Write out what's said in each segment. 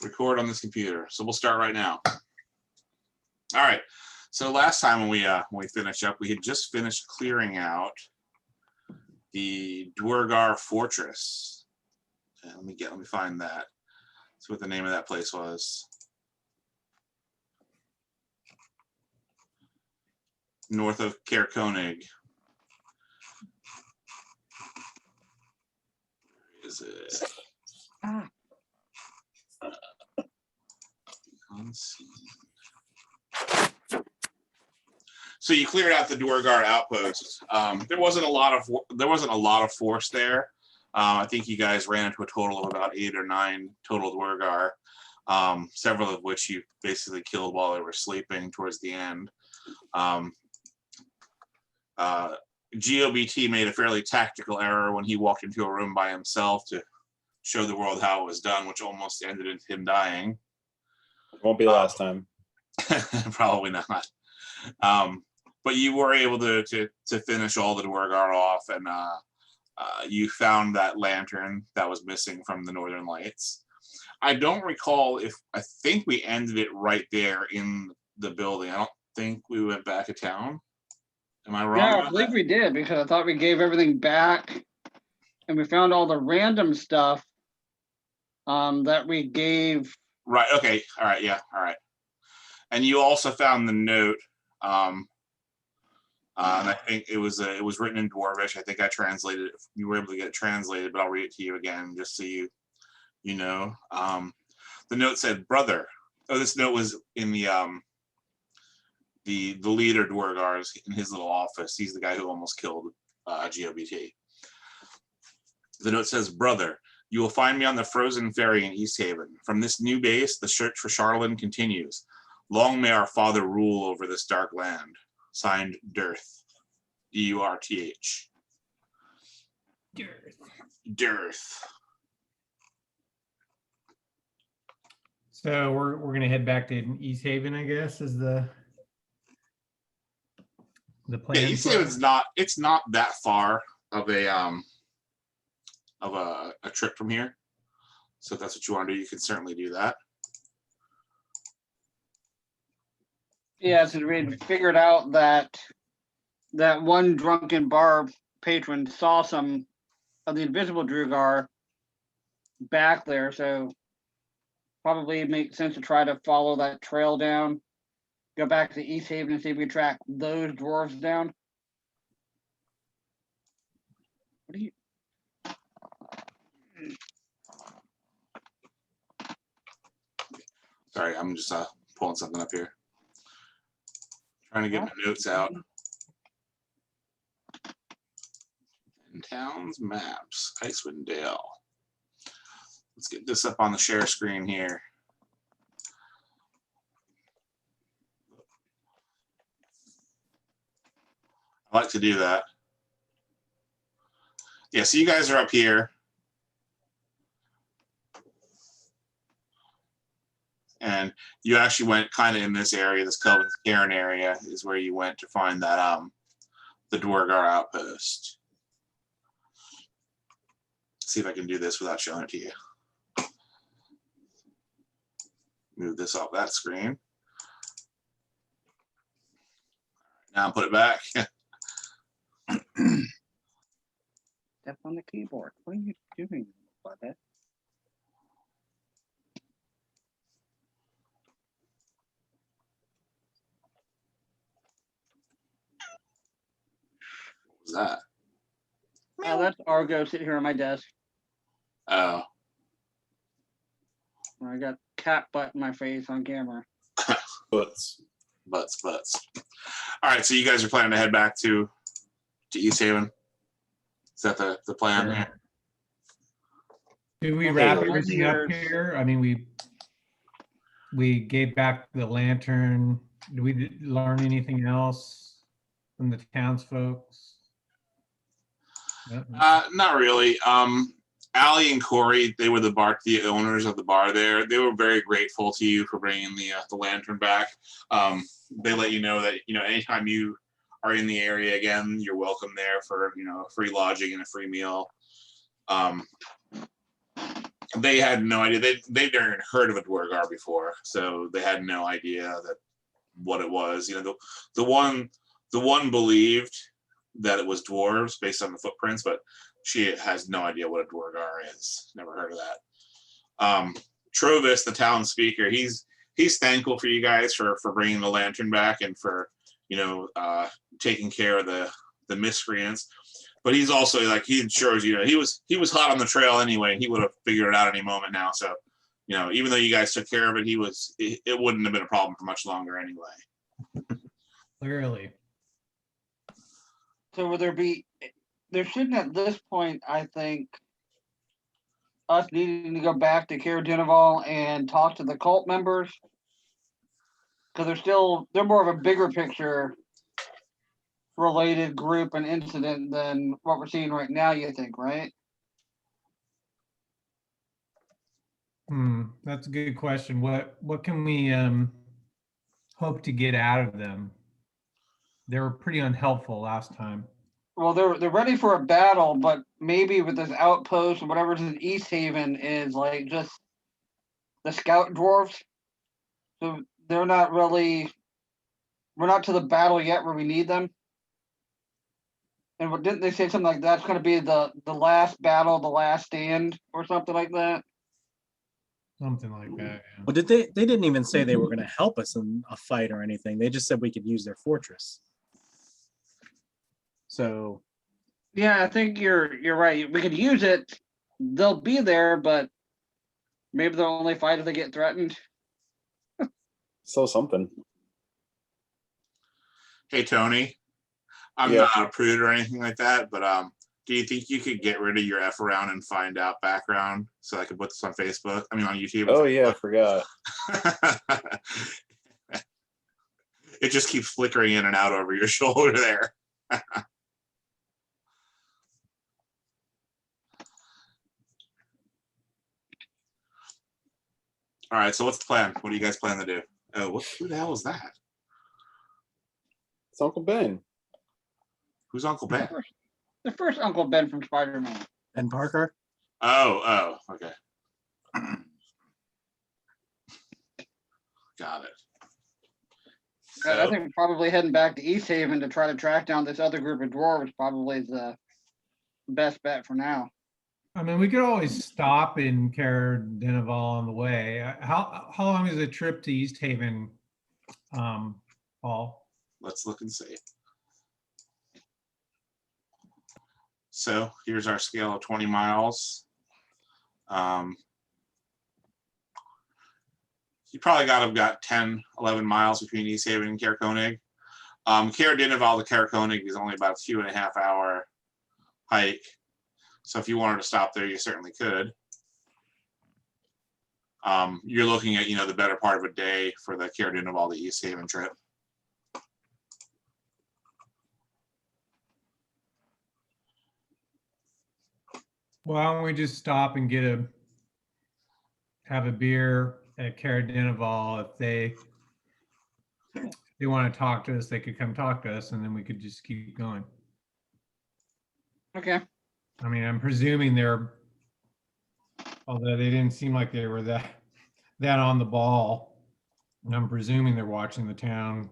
Record on this computer. So we'll start right now. All right. So last time when we finished up, we had just finished clearing out the Duergar Fortress. And let me find that. See what the name of that place was. North of Caer Konig. Where is it? So you cleared out the Duergar outpost. There wasn't a lot of force there. I think you guys ran into a total of about 8 or 9 total Duergar, several of which you basically killed while they were sleeping towards the end. GOBT made a fairly tactical error when he walked into a room by himself to show the world how it was done, which almost ended in him dying. Won't be the last time. Probably not. But you were able to finish all the Duergar off, and you found that lantern that was missing from the Northern Lights. I don't recall I think we ended it right there in the building. I don't think we went back to town. Am I wrong? Yeah, I believe we did, because I thought we gave everything back, and we found all the random stuff that we gave. Right. Okay. All right. Yeah. All right. And you also found the note, and I think it was written in Dwarvish. I think I translated it. You were able to get it translated, but I'll read it to you again just so you know. The note said, "Brother." Oh, this note was in the leader Duergar's in his little office. He's the guy who almost killed GOBT. The note says, "Brother, you will find me on the frozen ferry in East Haven. From this new base, the search for Charlemagne continues. Long may our father rule over this dark land. Signed, Dearth. D-U-R-T-H. Dearth." So we're gonna head back to East Haven, I guess, is the plan. Yeah, East Haven's not that far of a trip from here. So if that's what you want to do, you can certainly do that. Yeah, so we had figured out that one drunken bar patron saw some of the invisible Duergar back there, so probably it makes sense to try to follow that trail down, go back to East Haven and see if we can track those dwarves down. What do you? Sorry, I'm just pulling something up here. Trying to get my notes out. In towns, maps, Icewind Dale. Let's get this up on the share screen here. I like to do that. Yeah, so you guys are up here. And you actually went kind of in this area, this Kelvin's Cairn area is where you went to find that the Duergar outpost. See if I can do this without showing it to you. Move this off that screen. Now put it back. Step on the keyboard. What are you doing about that? What was that? Oh, that's Argo sitting here on my desk. Oh. I got cat butt in my face on camera. Butts. Butts. All right, so you guys are planning to head back to East Haven? Is that the plan? Yeah. Do we Okay, wrap well, everything up here's- here? I mean, we gave back the lantern. Did we learn anything else from the townsfolk? Not really. Allie and Corey, they were the owners of the bar there. They were very grateful to you for bringing the lantern back. They let you know that anytime you are in the area again, you're welcome there for free lodging and a free meal. They had no idea. They'd never even heard of a Dwargar before, so they had no idea that what it was. You know, the one believed that it was dwarves based on the footprints, but she has no idea what a Dwargar is. Never heard of that. Trovis, the town speaker, he's thankful for you guys for bringing the lantern back and for taking care of the miscreants. But he's also like, he ensures he was hot on the trail anyway. He would have figured it out any moment now. So even though you guys took care of it, it wouldn't have been a problem for much longer anyway. Clearly. So will there shouldn't at this point, I think, us needing to go back to Care Denival and talk to the cult members, because they're more of a bigger picture related group and incident than what we're seeing right now, you think, right? That's a good question. What can we hope to get out of them? They were pretty unhelpful last time. Well, they're ready for a battle, but maybe with this outpost and whatever's in East Haven is like just the scout dwarves. So we're not to the battle yet where we need them. And didn't they say something like that's going to be the last battle, the last stand, or something like that? Something like that. Yeah. Well, they didn't even say they were going to help us in a fight or anything. They just said we could use their fortress. So. Yeah, I think you're right. We could use it. They'll be there, but maybe they'll only fight if they get threatened. So something. Hey Tony, I'm Yeah. not a prude or anything like that, but do you think you could get rid of your F around and find out background so I could put this on Facebook? I mean, on YouTube. Oh yeah, I forgot. It just keeps flickering in and out over your shoulder there. All right, so what's the plan? What do you guys plan to do? Oh, who the hell is that? It's Uncle Ben. Who's Uncle Ben? The first Uncle Ben from Spider-Man. Ben Parker. Oh, okay. Got it. I think probably heading back to East Haven to try to track down this other group of dwarves probably is the best bet for now. I mean, we could always stop in Care Denival on the way. How long is the trip to East Haven, Paul? Let's look and see. So here's our scale of 20 miles. You probably got 10, 11 miles between East Haven and Care Koenig. Care Denival to Care Koenig is only about a 2.5 hour hike. So if you wanted to stop there, you certainly could. You're looking at, the better part of a day for the Care Denival to East Haven trip. Why don't we just stop and have a beer at Care Denival? If they want to talk to us, they could come talk to us, and then we could just keep going. Okay. I mean, I'm presuming although they didn't seem like they were that on the ball, and I'm presuming they're watching the town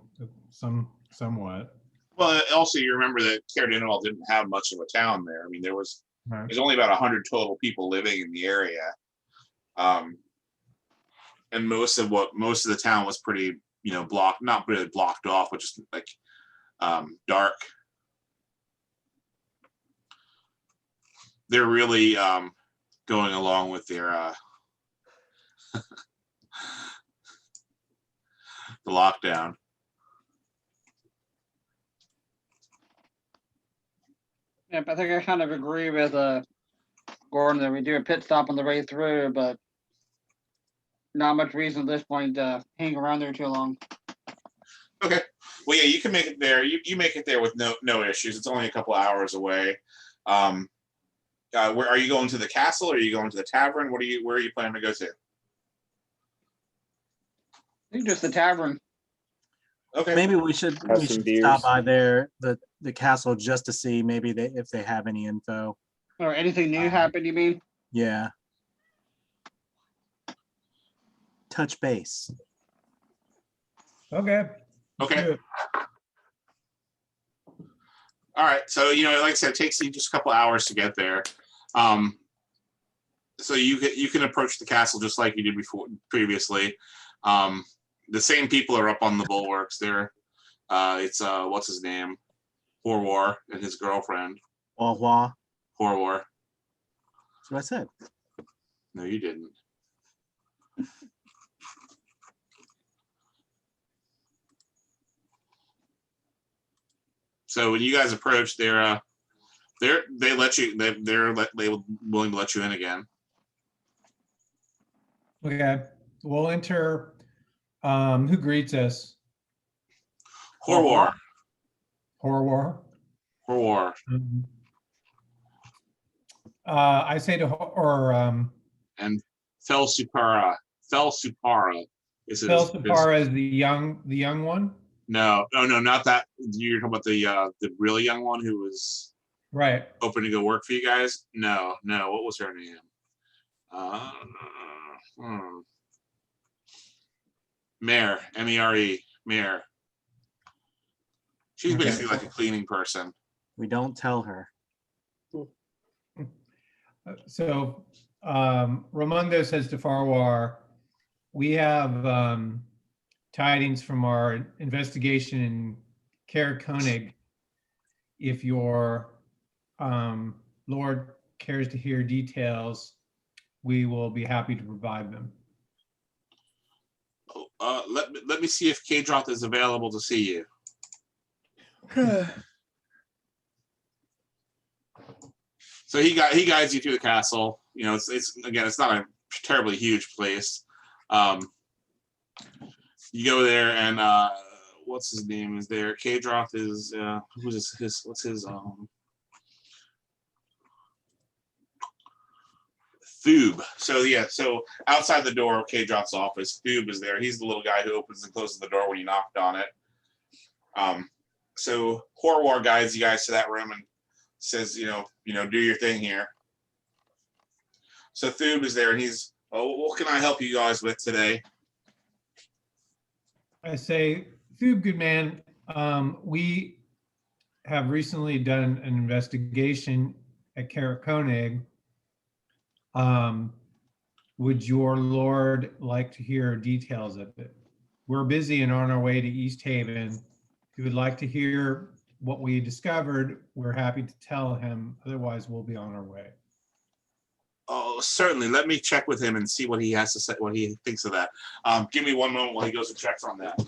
somewhat. Well, also you remember that Care Denival didn't have much of a town there. I mean, there's only about 100 total people living in the area, and most of the town was pretty, blocked, not really blocked off, but just like dark. They're really going along with their the lockdown. Yep, I think I kind of agree with Gordon that we do a pit stop on the way through, but not much reason at this point to hang around there too long. Okay. Well, yeah, you can make it there. You make it there with no issues. It's only a couple hours away. Where are you going to the castle? Or are you going to the tavern? Where are you planning to go to? I think just the tavern. Okay. Maybe we should some beers. stop by there, the castle, just to see maybe if they have any info. Or anything new happen, you mean? Yeah. touch base. Okay. Okay. Good. All right. So, like I said, it takes you just a couple hours to get there. So you can approach the castle just like you did previously. The same people are up on the bulwarks there. It's what's his name? Horwar and his girlfriend. Wah. Horwar. That's what I said. No, you didn't. So when you guys approach, they're willing to let you in again. Okay. We'll enter. Who greets us? Horwar. Horwar. Horwar. I say to And Felsupara is his. Felsupara is the young one. No, not that. You're talking about the really young one who was Right. open to go work for you guys. No. What was her name? Mare, Mere, Mare. She's Okay. basically like a cleaning person. We don't tell her. So Ramondo says to Farwar, we have tidings from our investigation in Caer Konig. If your Lord cares to hear details, we will be happy to provide them. Let me see if Kadroth is available to see you. So he guides you through the castle. It's not a terribly huge place. You go there and what's his name is there? Kadroth is what's his Thoob. So outside the door of Kadroth's office, Thoob is there. He's the little guy who opens and closes the door when you knocked on it. So Horwar guides you guys to that room and says, do your thing here. So Thoob is there and he's, what can I help you guys with today? I say, Thoob, good man, we have recently done an investigation at Caer Konig. Would your Lord like to hear details of it? We're busy and on our way to East Haven. If you would like to hear what we discovered, we're happy to tell him. Otherwise, we'll be on our way. Oh, certainly. Let me check with him and see what he has to say, what he thinks of that. Give me one moment while he goes and checks on that.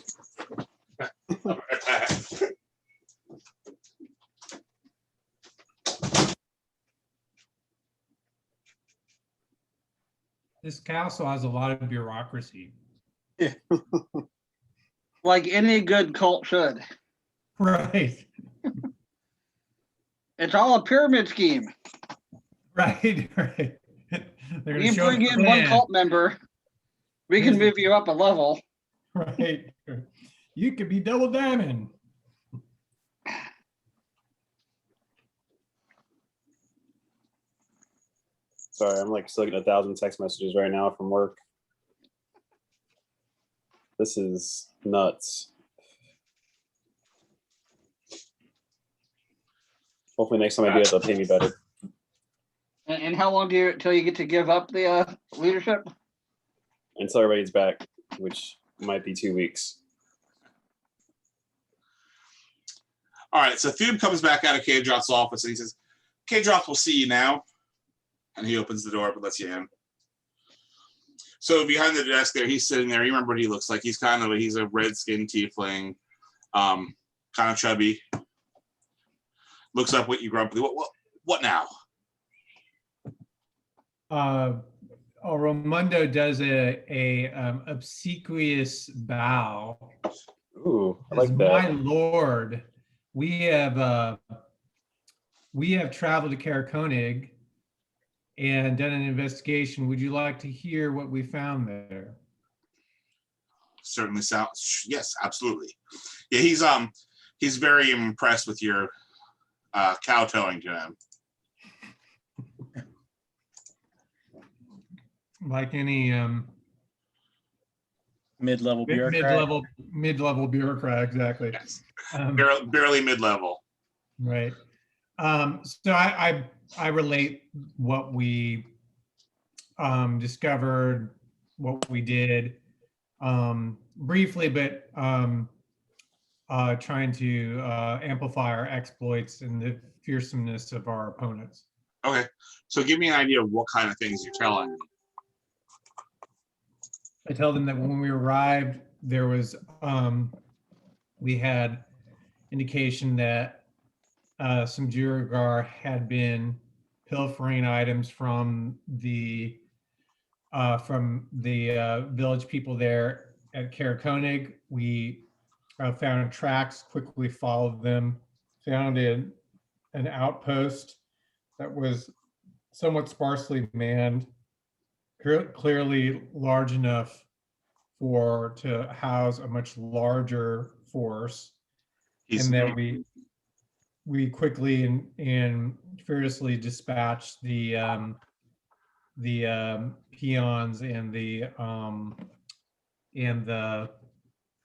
This castle has a lot of bureaucracy. Like any good cult should. Right. It's all a pyramid scheme. Right. They're gonna You show bring us the in one plan. cult member, we can move you up a level. Right. You could be double diamond. Sorry, I'm like still getting 1,000 text messages right now from work. This is nuts. Hopefully next time I do it, they'll pay me better. And how long till you get to give up the leadership? Until everybody's back, which might be 2 weeks. All right, so Thube comes back out of Kadroth's office and he says, Kadroth will see you now. And he opens the door up and lets you in. So behind the desk there, he's sitting there. You remember what he looks like. He's a red-skinned tiefling, kind of chubby. Looks up at you grumpily. What now? Ramondo does a obsequious bow. Ooh, I Says, like my that. lord, we have traveled to Caer Konig and done an investigation. Would you like to hear what we found there? Certainly sounds, yes, absolutely. Yeah, he's very impressed with your kowtowing to him. Like any Mid-level bureaucrat. Mid-level bureaucrat, exactly. Yes. Um, Barely mid-level. Right. So I relate what we discovered, what we did, briefly, but trying to amplify our exploits and the fearsomeness of our opponents. Okay, so give me an idea of what kind of things you're telling me. I tell them that when we arrived, there was we had indication that some Duergar had been pilfering items from the village people there at Karakonig. We found tracks, quickly followed them, found an outpost that was somewhat sparsely manned, clearly large enough to house a much larger force. And then we quickly and furiously dispatched the peons and the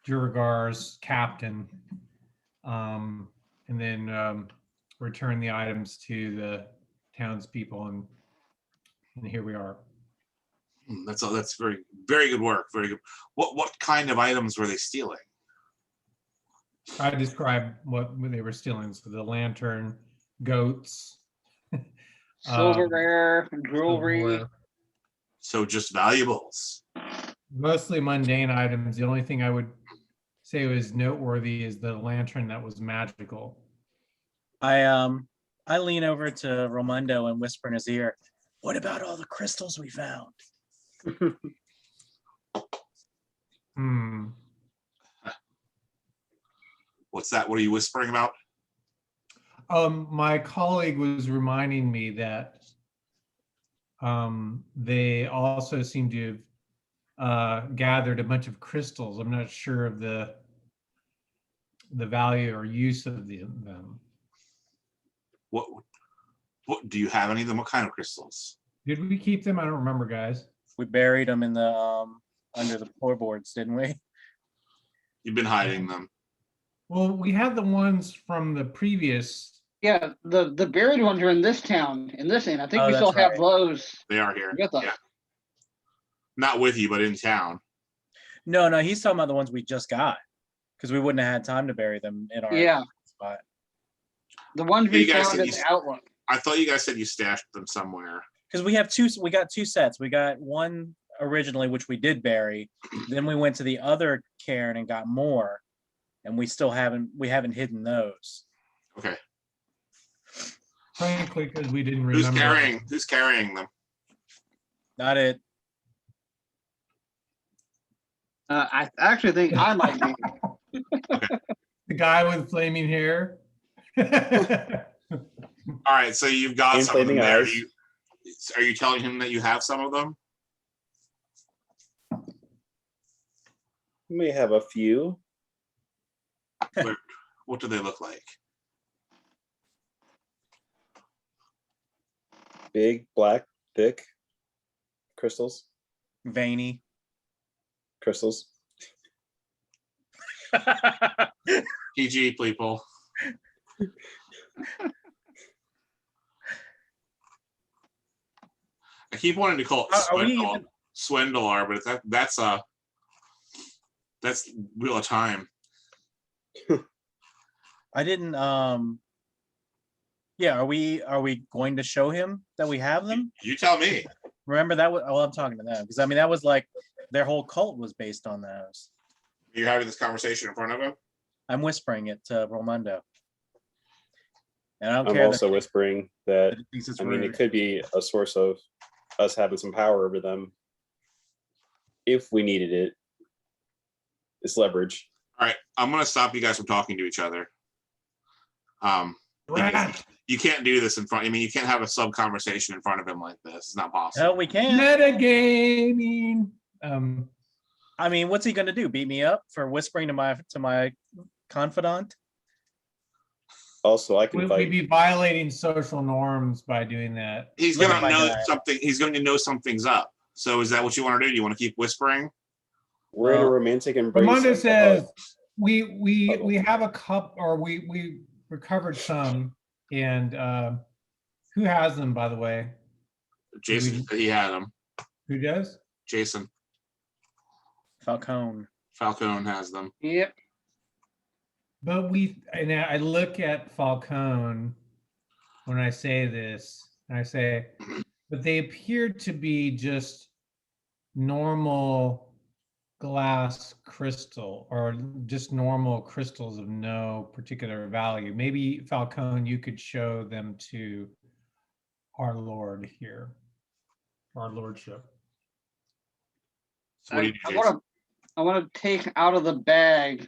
Duergar's captain, and then return the items to the townspeople, and here we are. That's very good work. Very good. What kind of items were they stealing? I described what they were stealing. So the lantern, goats, Silverware, jewelry. silverware. So just valuables. Mostly mundane items. The only thing I would say was noteworthy is the lantern that was magical. I lean over to Romundo and whisper in his ear, "What about all the crystals we found?" What's that? What are you whispering about? My colleague was reminding me that they also seem to have gathered a bunch of crystals. I'm not sure of the value or use of them. What do you have any of them? What kind of crystals? Did we keep them? I don't remember, guys. We buried them in the under the floorboards, didn't we? You've been hiding them. Well, we had the ones from the previous. Yeah, the buried ones are in this town, in this inn. I think Oh, we still that's have right. those. They are here. We got those. Yeah. Not with you, but in town. No, he's talking about the ones we just got, because we wouldn't have had time to bury them in our Yeah, spot. the ones You we guys found said at you- the Outlook. I thought you guys said you stashed them somewhere. Because we got two sets. We got one originally, which we did bury. Then we went to the other cairn and got more, and we haven't hidden those. Okay. Frankly, because we didn't remember. Who's carrying them? Not it. I actually think I might be. The guy with flaming hair. All right, so you've got some of them Inflaming there. eyes. Are you telling him that you have some of them? We may have a few. What do they look like? Big, black, thick crystals. Veiny. Crystals. PG people. I keep wanting to call it swindler, but that's real time. I didn't. Yeah, are we going to show him that we have them? You tell me. Remember that was. Oh, I'm talking to them because I mean that was like their whole cult was based on those. You're having this conversation in front of him. I'm whispering it to Romundo. And I don't I'm care also whispering that, he thinks it's I mean, rude. it could be a source of us having some power over them if we needed it. It's leverage. All right, I'm gonna stop you guys from talking to each other. Because Rat. you can't do this in front. I mean, you can't have a sub conversation in front of him like this. It's not possible. Hell, we can. Metagaming. I mean, what's he gonna do? Beat me up for whispering to my confidant? Also, I can We'd fight. be violating social norms by doing that. He's Look gonna at my know guy. something. He's going to know something's up. So is that what you want to do? Do you want to keep whispering? We're in a Well, romantic embrace. Ramondo of the says hug. we have a cup, or we recovered some, and who has them, by the way? Jason said he had them. Who does? Jason Falcone. Falcone has them. Yep. But I look at Falcone when I say this, and I say, but they appear to be just normal glass crystal, or just normal crystals of no particular value. Maybe Falcone, you could show them to our Lord here, our Lordship. So what do you do, I Jason? want to take out of the bag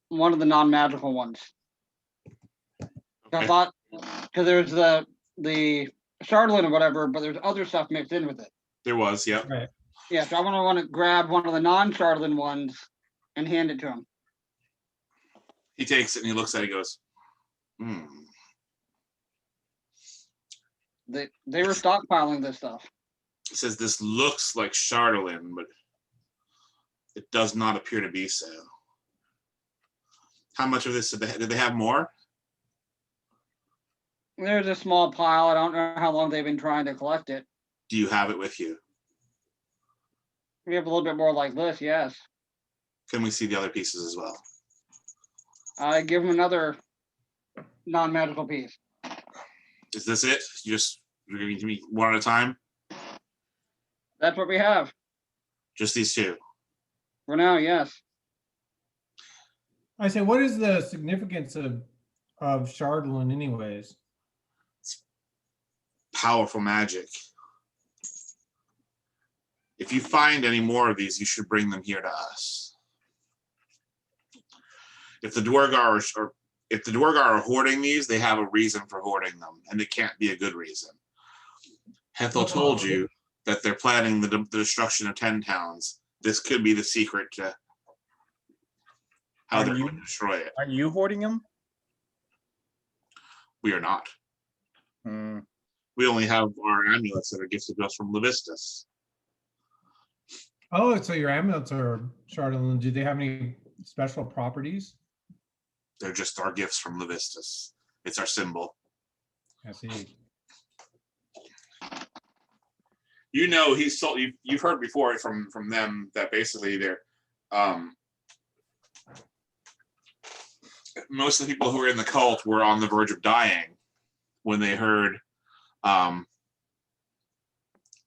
one of the non-magical ones. I Okay. thought, because there's the Chardonnay or whatever, but there's other stuff mixed in with it. There was, yep. Right. Yeah, so I want to grab one of the non-Chardonnay ones and hand it to him. He takes it and he looks at it and goes, hmm. They were stockpiling this stuff. He says, this looks like Chardonnay, but it does not appear to be so. How much of this did they have more? There's a small pile. I don't know how long they've been trying to collect it. Do you have it with you? We have a little bit more like this, yes. Can we see the other pieces as well? I give him another non-magical piece. Is this it? You're giving to me one at a time? That's what we have Just these two? for now, yes. I say, what is the significance of Chardonnay anyways? Powerful magic. If you find any more of these, you should bring them here to us. If the Dwargar are hoarding these, they have a reason for hoarding them, and it can't be a good reason. Hethel told you that they're planning the destruction of 10 towns. This could be the secret to how they're going to destroy it. Are you hoarding them? We are not. Hmm. We only have our amulets that are gifted to us from Levistus. Oh, so your amulets are Chardonnay. Do they have any special properties? They're just our gifts from Levistus. It's our symbol. I see. You know, he's told you've heard before from them that basically they're most of the people who were in the cult were on the verge of dying when they heard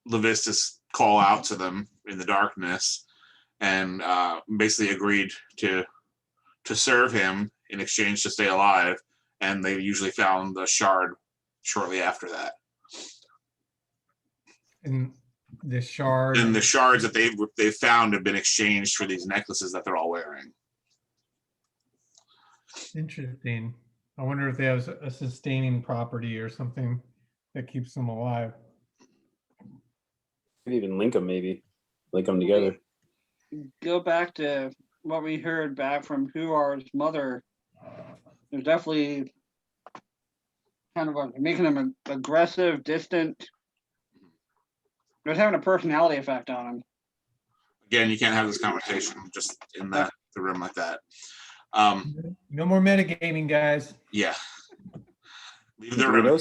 Levistus call out to them in the darkness, and basically agreed to serve him in exchange to stay alive. And they usually found the shard shortly after that. And the shard. And the shards that they've found have been exchanged for these necklaces that they're all wearing. Interesting. I wonder if they have a sustaining property or something that keeps them alive. Could even link them, maybe link them together. Go back to what we heard back from Huar's mother. There's definitely kind of making him aggressive, distant. There's having a personality effect on him. Again, you can't have this conversation just in the room like that. No more metagaming, guys. Yeah. Leave the room.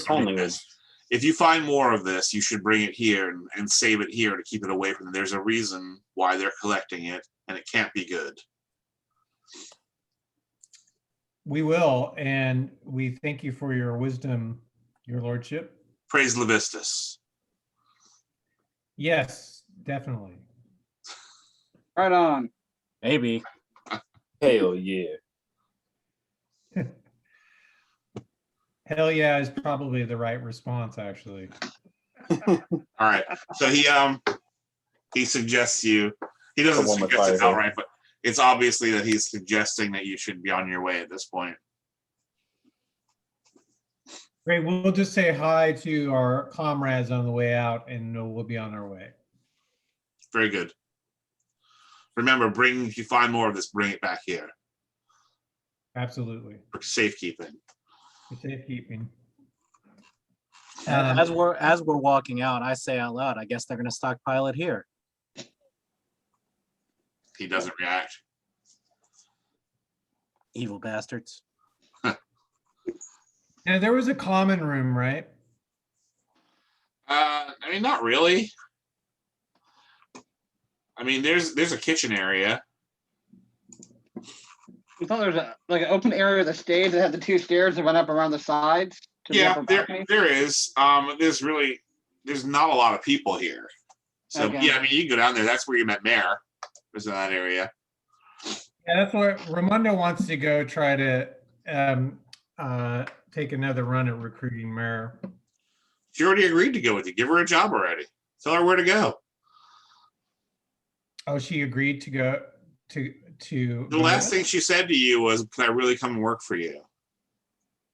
If you find more of this, you should bring it here and save it here to keep it away from them. There's a reason why they're collecting it, and it can't be good. We will, and we thank you for your wisdom, your lordship. Praise Levistus. Yes, definitely. Right on. Maybe. Hell yeah. Hell yeah is probably the right response, actually. All right. So he suggests you. He doesn't The one with suggest it fire. outright, but it's obviously that he's suggesting that you should be on your way at this point. Great. We'll just say hi to our comrades on the way out, and we'll be on our way. Very good. Remember, if you find more of this, bring it back here Absolutely. for safekeeping. For safekeeping. As we're walking out, I say out loud, I guess they're going to stockpile it here. he doesn't react. Evil bastards. Now, there was a common room, right? I mean, not really. I mean, there's a kitchen area. I thought there was like an open area of the stage that had the 2 stairs that went up around the sides. To the Yeah, upper balcony. there is. There's not a lot of people here. So Okay. yeah, I mean, you can go down there. That's where you met Mare. Was in that area. Yeah, that's what Raimondo wants to go try to take another run at recruiting Mare. She already agreed to go with you. Give her a job already. Tell her where to go. Oh, she agreed to go to The last thing she said to you was, "Can I really come and work for you?"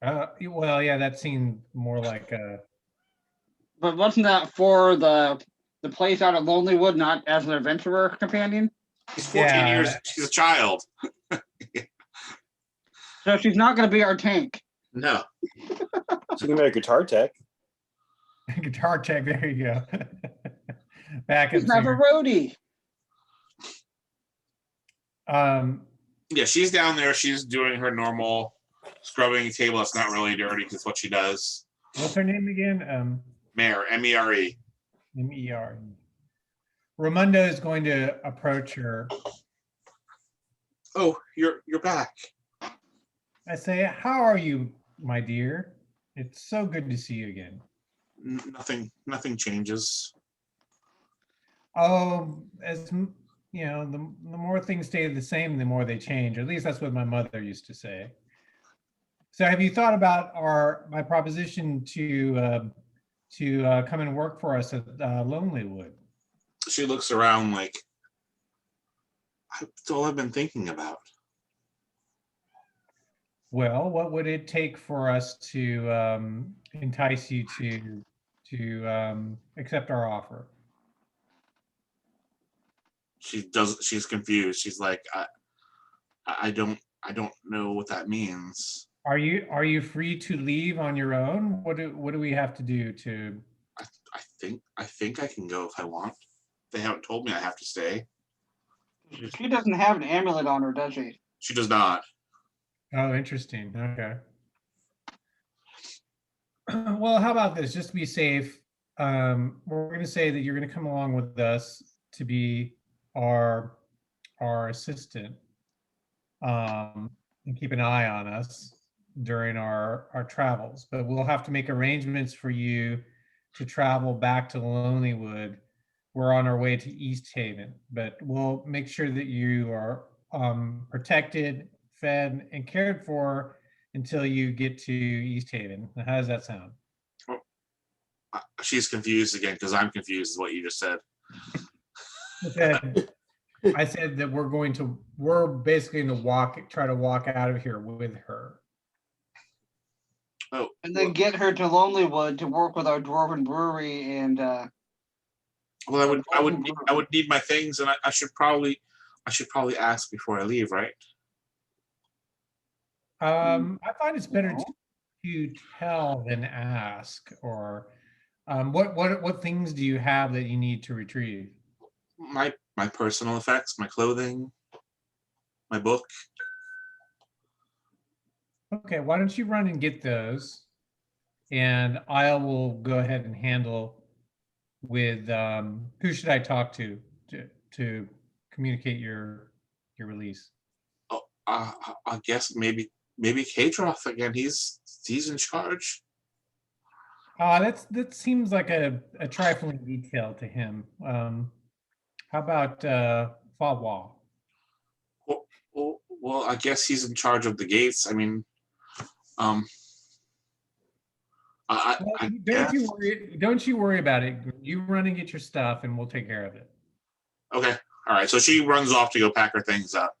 Well, yeah, that seemed more like But wasn't that for the place out of Lonelywood, not as an adventurer companion? She's 14 years. She's a child. So she's not going to be our tank. No. She can be a guitar tech. guitar tech. There you go. Back She's not a roadie. Yeah, she's down there. She's doing her normal scrubbing a table that's not really dirty because what she does. What's her name again? Mare, M-E-R-E. M-E-R. Raimundo is going to approach her. Oh, you're back. I say, "How are you, my dear? It's so good to see you again." Nothing changes. Oh, as you know, the more things stay the same, the more they change. At least that's what my mother used to say. So, have you thought about my proposition to come and work for us at Lonelywood? She looks around like, that's all I've been thinking about. Well, what would it take for us to entice you to accept our offer? She's confused. She's like, I don't know what that means. Are you free to leave on your own? What do we have to do to? I think I can go if I want. They haven't told me I have to stay. She doesn't have an amulet on her, does she? She does not. Oh, interesting. Okay. Well, how about this? Just to be safe, we're going to say that you're going to come along with us to be our assistant, and keep an eye on us during our travels. But we'll have to make arrangements for you to travel back to Lonelywood. We're on our way to East Haven, but we'll make sure that you are protected, fed, and cared for until you get to East Haven. How does that sound? She's confused again because I'm confused is what you just said. I said that we're basically going to try to walk out of here with her. Oh, And then get her to Lonelywood to work with our dwarven brewery and well, I would need my things, and I should probably ask before I leave, right? I find it's better to tell than ask. Or what things do you have that you need to retrieve? My personal effects, my clothing, my book. Okay, why don't you run and get those, and I will go ahead and handle with who should I talk to communicate your release? Oh, I guess maybe Kadroth again. He's in charge. That seems like a trifling detail to him. How about Fawwa? Well, I guess he's in charge of the gates. I mean, Don't you worry about it. You run and get your stuff, and we'll take care of it. Okay. All right. So she runs off to go pack her things up.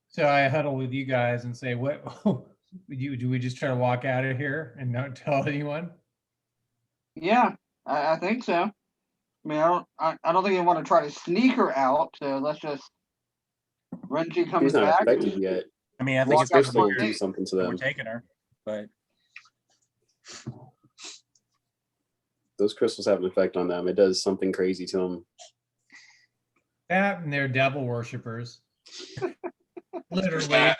So I huddle with you guys and say, "What? Do we just try to walk out of here and not tell anyone?" yeah, I think so. I mean, I don't think you want to try to sneak her out. So let's just when she comes She's not back. affected yet. I mean, I think Walk it's out good the Crystal will front do gate. something to we're them. taking her, but Those crystals have an effect on them. It does something crazy to them. That and they're devil worshippers. There's Literally, that.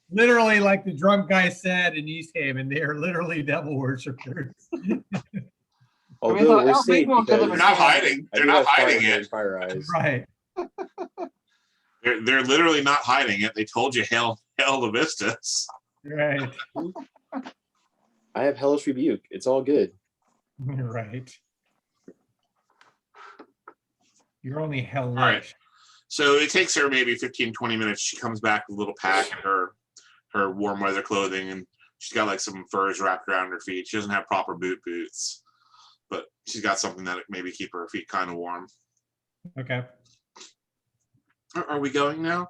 literally, like the drunk guy said in East Haven, they are literally devil worshippers. Although we're I'll safe take one to them They're because not hiding. I They're do not have hiding fire it. and fire eyes. Right. They're literally not hiding it. They told you hell the vistas. Right. I have hellish rebuke. It's all good. Right. You're only hellish. right. So it takes her maybe 15, 20 minutes. She comes back with a little pack, her warm weather clothing, and she's got like some furs wrapped around her feet. She doesn't have proper boots, but she's got something that maybe keep her feet kind of warm. Okay. Are we going now?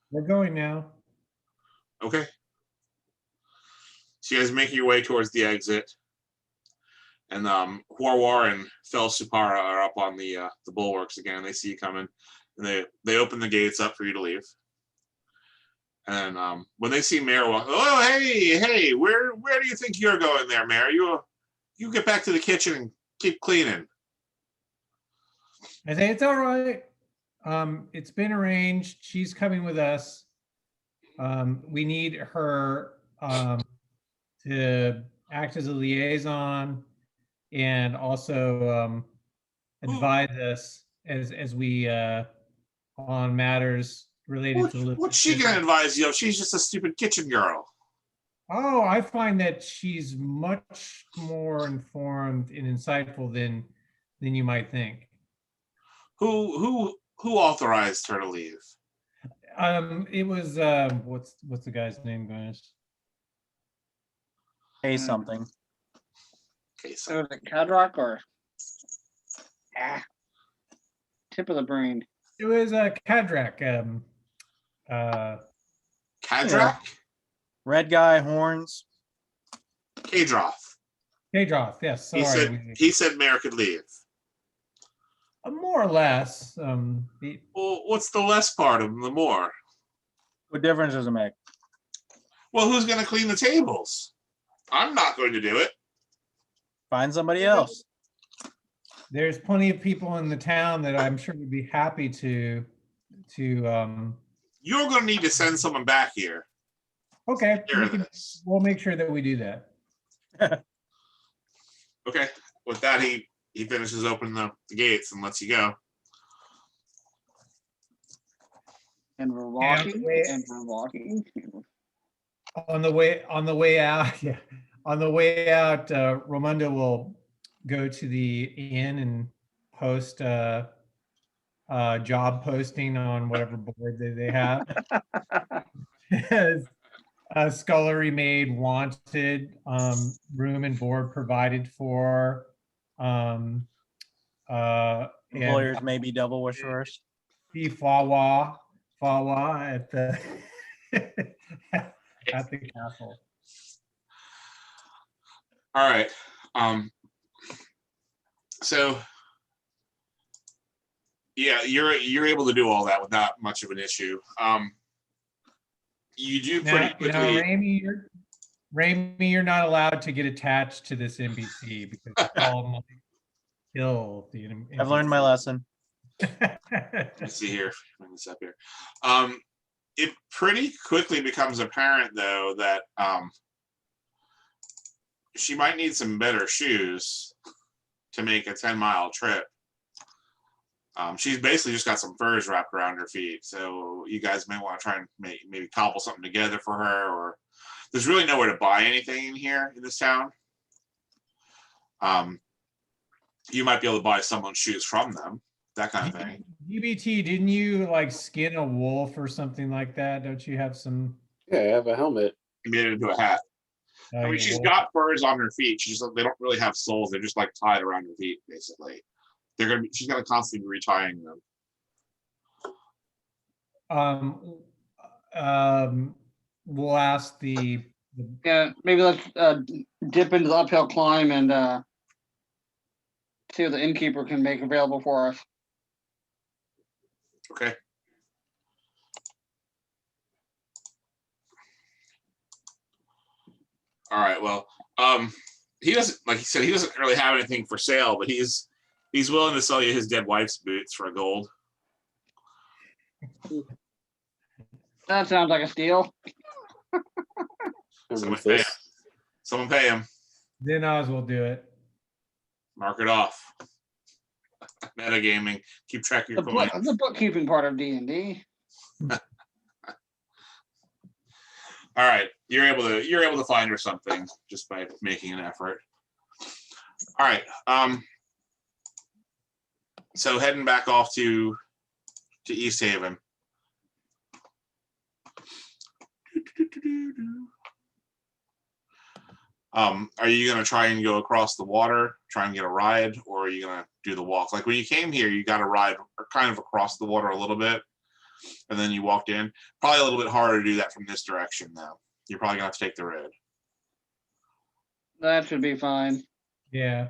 We're going now. Okay. So you guys making your way towards the exit. And Huarwar and Fel Supara are up on the bulwarks again. They see you coming. And they open the gates up for you to leave. And when they see Mare walk, oh hey, where do you think you're going there, Mare? You get back to the kitchen and keep cleaning. I say it's all right. It's been arranged. She's coming with us. We need her to act as a liaison and also advise us as we on matters related to What's she gonna advise you? She's just a stupid kitchen girl. Oh, I find that she's much more informed and insightful than you might think. Who authorized her to leave? It was what's the guy's name, guys? Pay something. Okay, So so is it Cadrock or tip of the brain? It was Kadrak. Kadrak? Red guy, horns. Kadroth. Kadroth, yes. Sorry. He said Mare could leave. More or less. Well, what's the less part of the more? What difference does it make? Well, who's gonna clean the tables? I'm not going to do it. Find somebody else. There's plenty of people in the town that I'm sure would be happy to You're going to need to send someone back here. Okay, Hear this. we'll make sure that we do that. Okay. With that, he finishes opening the gates and lets you go. And we're walking, wait. and we're walking. On the way out, yeah. On the way out, Ramondo will go to the inn and post job posting on whatever board that they have. Scullery maid wanted, room and board provided for. Employers may be double worshippers. The Fawa at the at the castle. All right. So yeah, you're able to do all that without much of an issue. You do pretty quickly. Now, Ramy, you're not allowed to get attached to this NPC because Paul might kill the NPC. I've learned my lesson. Let's see here. Bring this up here. It pretty quickly becomes apparent, though, that she might need some better shoes to make a 10-mile trip. She's basically just got some furs wrapped around her feet, so you guys may want to try and maybe cobble something together for her. Or there's really nowhere to buy anything in here in this town. You might be able to buy someone's shoes from them, that kind of thing. DBT, didn't you like skin a wolf or something like that? Don't you have some? Yeah, I have a helmet. You made it into a hat. I mean, she's got furs on her feet. They don't really have soles. They're just like tied around her feet, basically. She's gonna constantly be retying them. We'll ask the Yeah, maybe let's dip into the uphill climb and see what the innkeeper can make available for us. Okay. All right. Well, he doesn't, like he said, he doesn't really have anything for sale, but he's willing to sell you his dead wife's boots for gold. That sounds like a steal. Someone pay him. Someone pay him. Then Oz will do it. Mark it off. Metagaming. Keep track of your coins. The bookkeeping part of D&D. All right, you're able to find her something just by making an effort. All right, so heading back off to East Haven. Are you gonna try and go across the water, try and get a ride, or are you gonna do the walk? Like when you came here, you got a ride kind of across the water a little bit, and then you walked in. Probably a little bit harder to do that from this direction, though. You're probably gonna have to take the road. That should be fine. Yeah.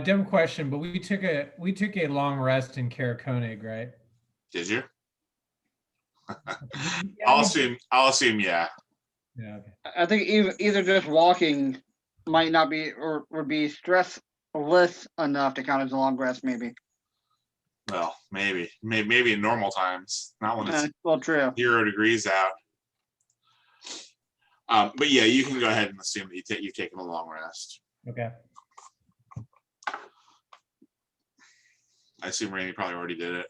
Dumb question, but we took a long rest in Karakonig, right? Did you? Yeah, I'll assume, yeah. Yeah. Okay. I think either just walking might not be or would be stressless enough to count as a long rest, maybe. Well, maybe in normal times, not when it's Well, true. 0 degrees out. But yeah, you can go ahead and assume that you've taken a long rest. Okay. I assume Randy probably already did it.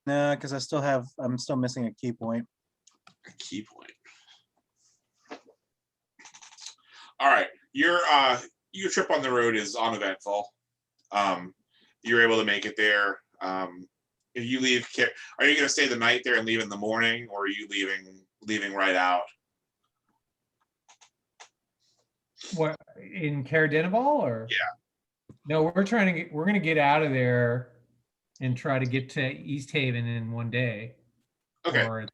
No, because I'm still missing a key point. A key point. All right, your trip on the road is uneventful. You're able to make it there. If you leave, are you going to stay the night there and leave in the morning, or are you leaving right out? What, in Caradenival or? Yeah. No, we're going to get out of there and try to get to East Haven in one day. Okay. Or,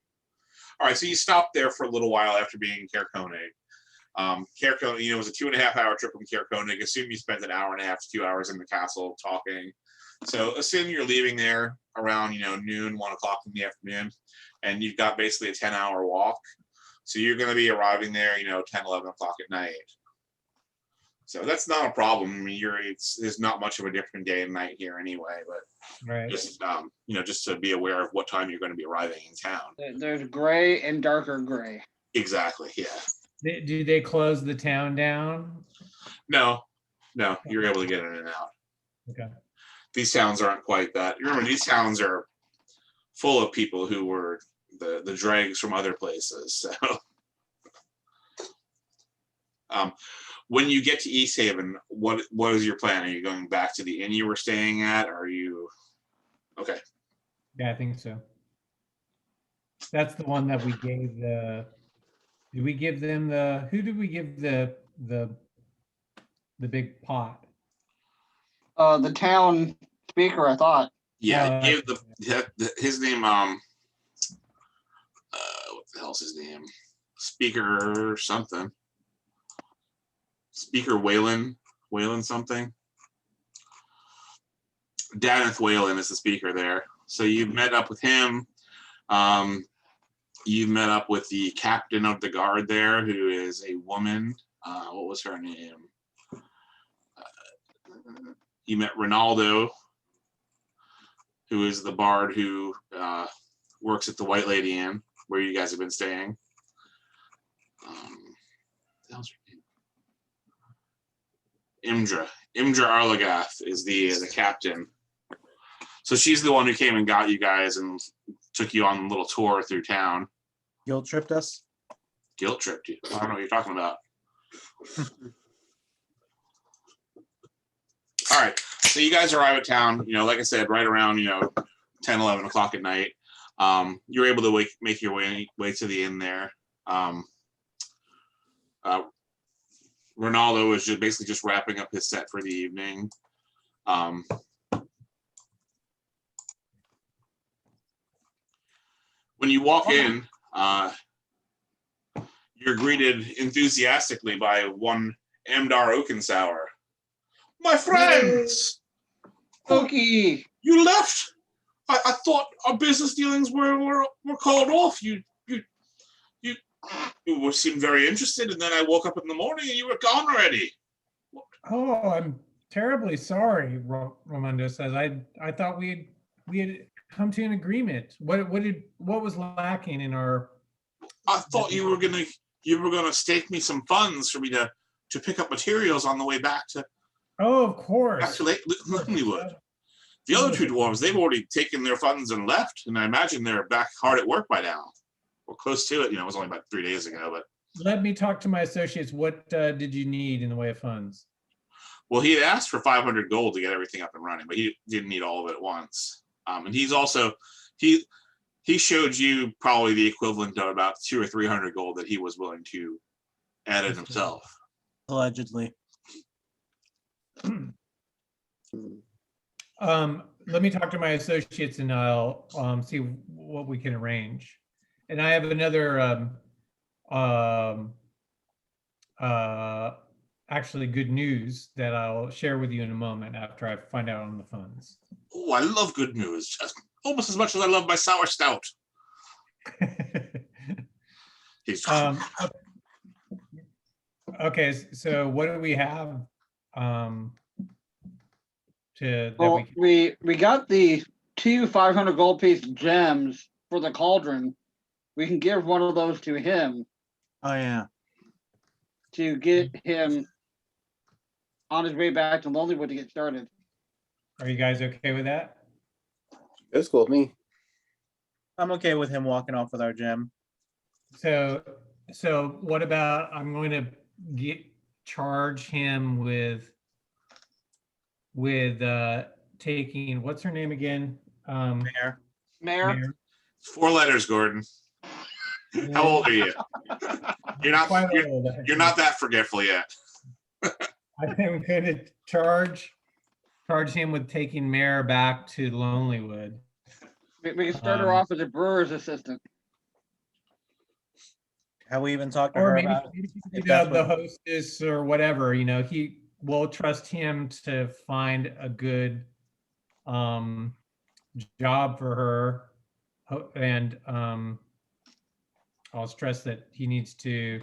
All right, so you stopped there for a little while after being in Cairconig. Cairconig, it was a 2.5-hour trip from Cairconig. Assume you spent an hour and a half to 2 hours in the castle talking. So assume you're leaving there around, noon, 1 o'clock in the afternoon, and you've got basically a 10-hour walk. So you're going to be arriving there, 10, 11 o'clock at night. So that's not a problem. I mean, there's not much of a different day and night here anyway, but right. just, just to be aware of what time you're going to be arriving in town. There's gray and darker gray. Exactly. Yeah. Do they close the town down? No, you're able to get in and out. Okay. These towns aren't quite that. Remember, these towns are full of people who were the dregs from other places. So, when you get to East Haven, what is your plan? Are you going back to the inn you were staying at? Or are you okay? Yeah, I think so. That's the one that we gave the. Did we give them the? Who did we give the big pot? The town speaker, I thought. Yeah, gave his name. What the hell's his name? Speaker something. Speaker Whalen something. Daneth Whalen is the speaker there. So you've met up with him. You've met up with the captain of the guard there, who is a woman. What was her name? You met Ronaldo, who is the bard who works at the White Lady Inn, where you guys have been staying. What else? Imdra Arlagath is the captain. So she's the one who came and got you guys and took you on a little tour through town. Guilt tripped us. Guilt tripped you. I don't know what you're talking about. All right. So you guys arrive at town, like I said, right around, 10, 11 o'clock at night. You're able to make your way to the inn there. Ronaldo is basically just wrapping up his set for the evening. When you walk in, you're greeted enthusiastically by one Amdar Oakensauer. My friends! Pokey! You left? I thought our business dealings were called off. You seemed very interested, and then I woke up in the morning and you were gone already. Oh, I'm terribly sorry, Ramondo says. I thought we had come to an agreement. What was lacking in our? I thought you were gonna stake me some funds for me to pick up materials on the way back to Oh, of course. Lonelywood. The other two dwarves, they've already taken their funds and left, and I imagine they're back hard at work by now, or close to it. You know, it was only about 3 days ago, but Let me talk to my associates. What did you need in the way of funds? well, he had asked for 500 gold to get everything up and running, but he didn't need all of it at once. And he's also he showed you probably the equivalent of about 200 or 300 gold that he was willing to add in himself. Allegedly. Let me talk to my associates and I'll see what we can arrange. And I have another actually good news that I'll share with you in a moment after I find out on the funds. Oh, I love good news, just almost as much as I love my sour stout. He's Okay, so what do we have Well, we got the 2 500 gold piece gems for the cauldron. We can give one of those to him Oh yeah. to get him on his way back to Lonelywood to get started. Are you guys okay with that? That's cool with me. I'm okay with him walking off with our gem. So what about, I'm going to charge him with taking, what's her name again? Mayor. Mayor, Mayor. 4 letters, Gordon. How old are you? You're not Quite old. you're not that forgetful yet. I'm going to charge him with taking Mayor back to Lonelywood. we can start her off as a brewer's assistant. Have we even talked to Or her maybe about the that's what- hostess or whatever, you know, we'll trust him to find a good job for her. And I'll stress that he needs to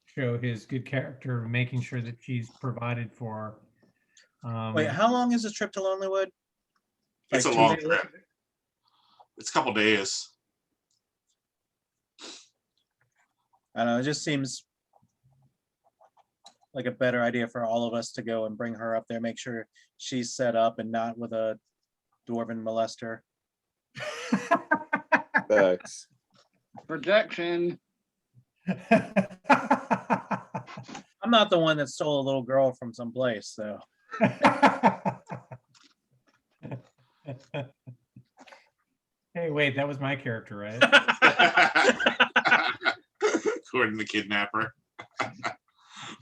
show his good character of making sure that she's provided for. Wait, how long is this trip to Lonelywood? It's a Like long 2 days? trip. It's a couple days. I don't know, it just seems like a better idea for all of us to go and bring her up there, make sure she's set up and not with a dwarven molester. Thanks. Projection. I'm not the one that stole a little girl from someplace, so. Hey, wait, that was my character, right? Gordon the kidnapper.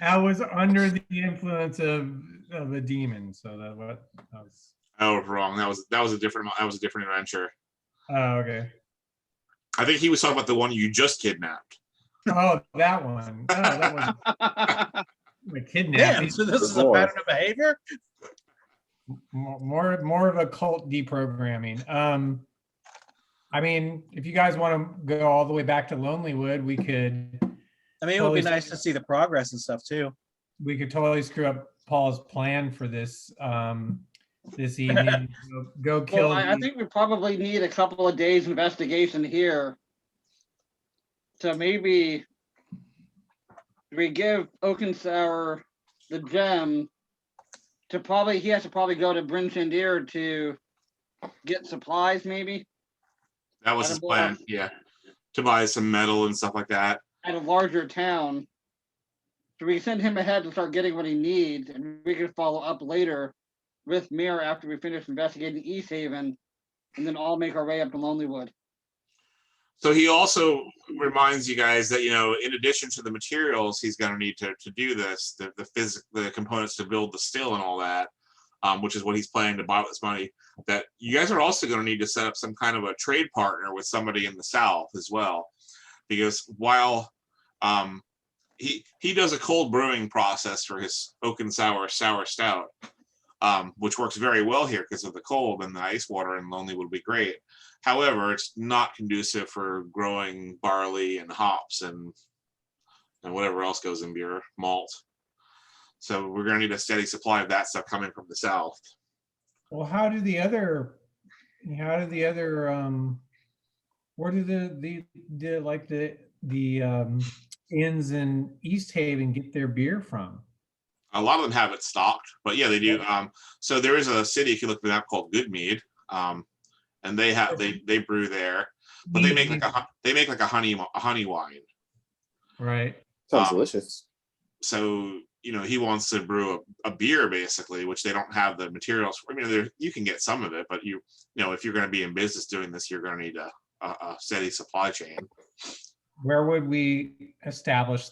I was under the influence of a demon, so that was. I was wrong. That was a different adventure. Oh, okay. I think he was talking about the one you just kidnapped. Oh, that one. Oh, that was a kidnapping. Damn, so this is a pattern of behavior? More of a cult deprogramming. I mean, if you guys want to go all the way back to Lonelywood, we could. I mean, it would be Totally. nice to see the progress and stuff too. We could totally screw up Paul's plan for this this evening. Go kill. Well, I think we probably need a couple of days investigation here. So maybe we give Oakensour the gem to he has to probably go to Bryn Shandir to get supplies maybe That was his plan. Yeah, to buy some metal and stuff like that. at a larger town. So we send him ahead to start getting what he needs, and we can follow up later with Mir after we finish investigating East Haven, and then all make our way up to Lonelywood. So he also reminds you guys that, you know, in addition to the materials he's going to need to do this, the components to build the still and all that, which is what he's planning to buy with this money, that you guys are also going to need to set up some kind of a trade partner with somebody in the South as well. Because while he does a cold brewing process for his Oakensour sour stout, which works very well here because of the cold, and the ice water in Lonely would be great. However, it's not conducive for growing barley and hops and whatever else goes in beer, malt. So we're going to need a steady supply of that stuff coming from the South. Well, how do the other How do the other where do the like the inns in East Haven get their beer from? A lot of them have it stocked, but yeah, they do. So there is a city, if you look at that, called Goodmead, and they brew there, but they make like a honey wine. Right. Sounds Um, delicious. So he wants to brew a beer basically, which they don't have the materials for. I mean, you can get some of it, but if you're going to be in business doing this, you're going to need a steady supply chain. Where would we establish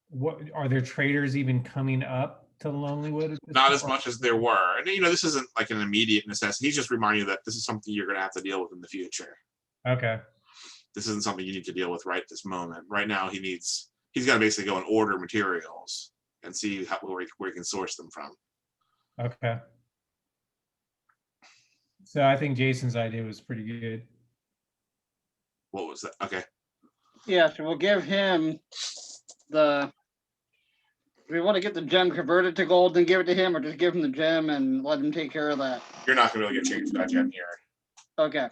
what are there traders even coming up to Lonelywood at this Not point? as much as there were, and this isn't like an immediate necessity. He's just reminding you that this is something you're going to have to deal with in the future. Okay. This isn't something you need to deal with right this moment. Right now, he's got to basically go and order materials and see where he can source them from. Okay. So I think Jason's idea was pretty good. What was that? Okay. Yeah, so we'll give him do we want to get the gem converted to gold and give it to him, or just give him the gem and let him take care of that? You're not going to be able to get change that gem here. Okay.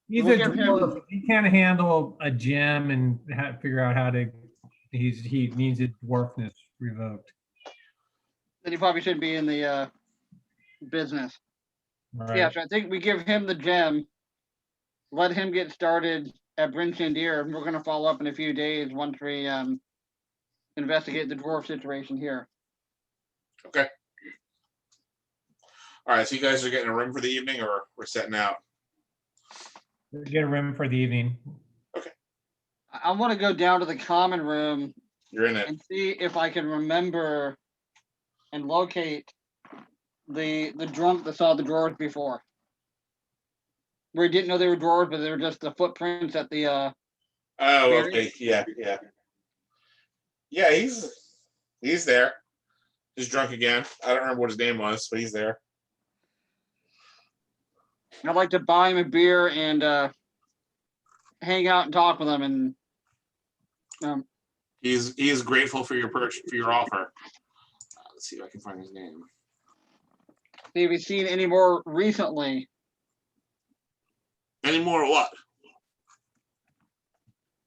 He's We'll a give him- dwarf. He can't handle a gem and figure out how to. He needs his dwarfness revoked. Then he probably shouldn't be in the business. Right. Yeah, so I think we give him the gem, let him get started at Bryn Shandir, and we're going to follow up in a few days once we investigate the dwarf situation here. Okay. All right. So you guys are getting a room for the evening, or we're setting out? Get a room for the evening. I want to go down to the common room You're in it. and see if I can remember and locate the drunk that saw the drawers before. Where he didn't know they were drawers, but they were just the footprints at the Oh, Barry? okay. Yeah. Yeah, he's there. He's drunk again. I don't remember what his name was, but he's there. I'd like to buy him a beer and hang out and talk with him, and He's grateful for your offer. Let's see if I can find his name. see if he's seen any more recently. Any more what?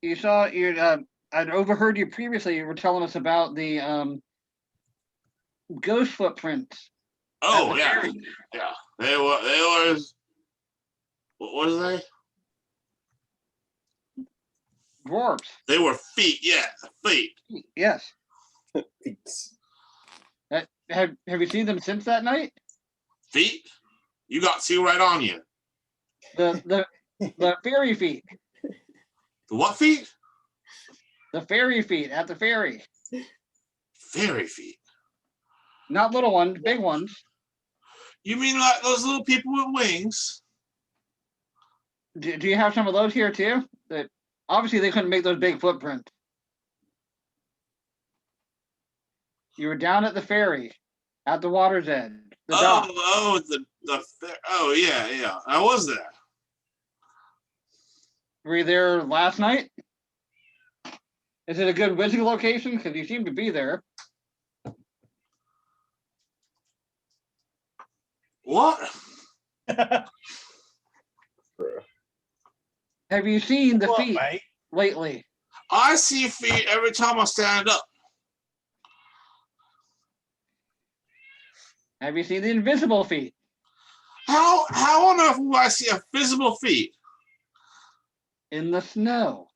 You saw I'd overheard you previously. You were telling us about the ghost footprints. Oh the yeah, ferry. yeah. They was. What was they? Dwarves. They were feet. Yeah, feet. Yes. Feats. Have you seen them since that night? Feet. You got seal right on you. The fairy feet. The what feet? The fairy feet at the ferry. Fairy feet. Not little ones, big ones. You mean like those little people with wings? Do you have some of those here too? That obviously they couldn't make those big footprints. You were down at the ferry, at the water's edge. The dock. Oh yeah. I was there. Were you there last night? Is it a good visiting location? Because you seem to be there. What? Have you seen the What, feet mate? lately? I see feet every time I stand up. Have you seen the invisible feet? How on earth will I see a visible feet? In the snow.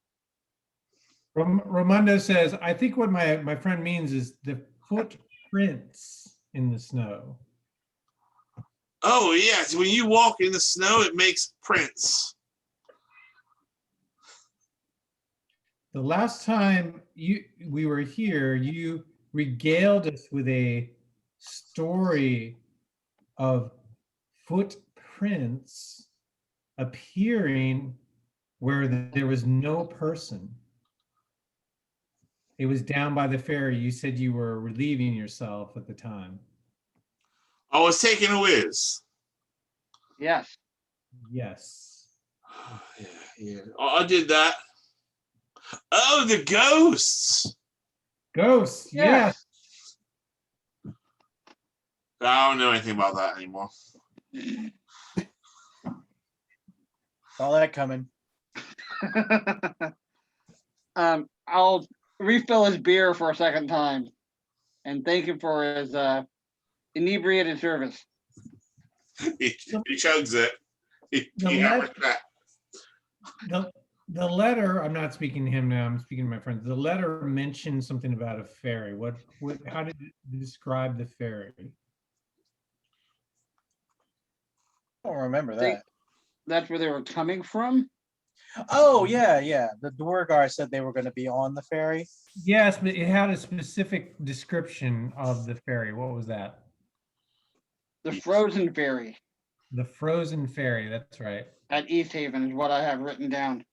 Ramondo says, I think what my friend means is the footprints in the snow. Oh yes, when you walk in the snow, it makes prints. The last time we were here, you regaled us with a story of footprints appearing where there was no person. It was down by the ferry. You said you were relieving yourself at the time. I was taking a whiz. Yes. Yes. Yeah. Oh, I did that. Oh, the ghosts. Ghosts. Yes. I don't know anything about that anymore. Saw that coming. I'll refill his beer for a second time and thank him for his inebriated service. He chugs it. He The hammers left- back. The letter, I'm not speaking to him now, I'm speaking to my friends. The letter mentioned something about a ferry. What how did it describe the ferry? I don't remember Think- that. That's where they were coming from. Oh, yeah, yeah. The Duergar said they were going to be on the ferry. Yes, but it had a specific description of the ferry. What was that? The frozen ferry The frozen ferry, that's right. at East Haven is what I have written down.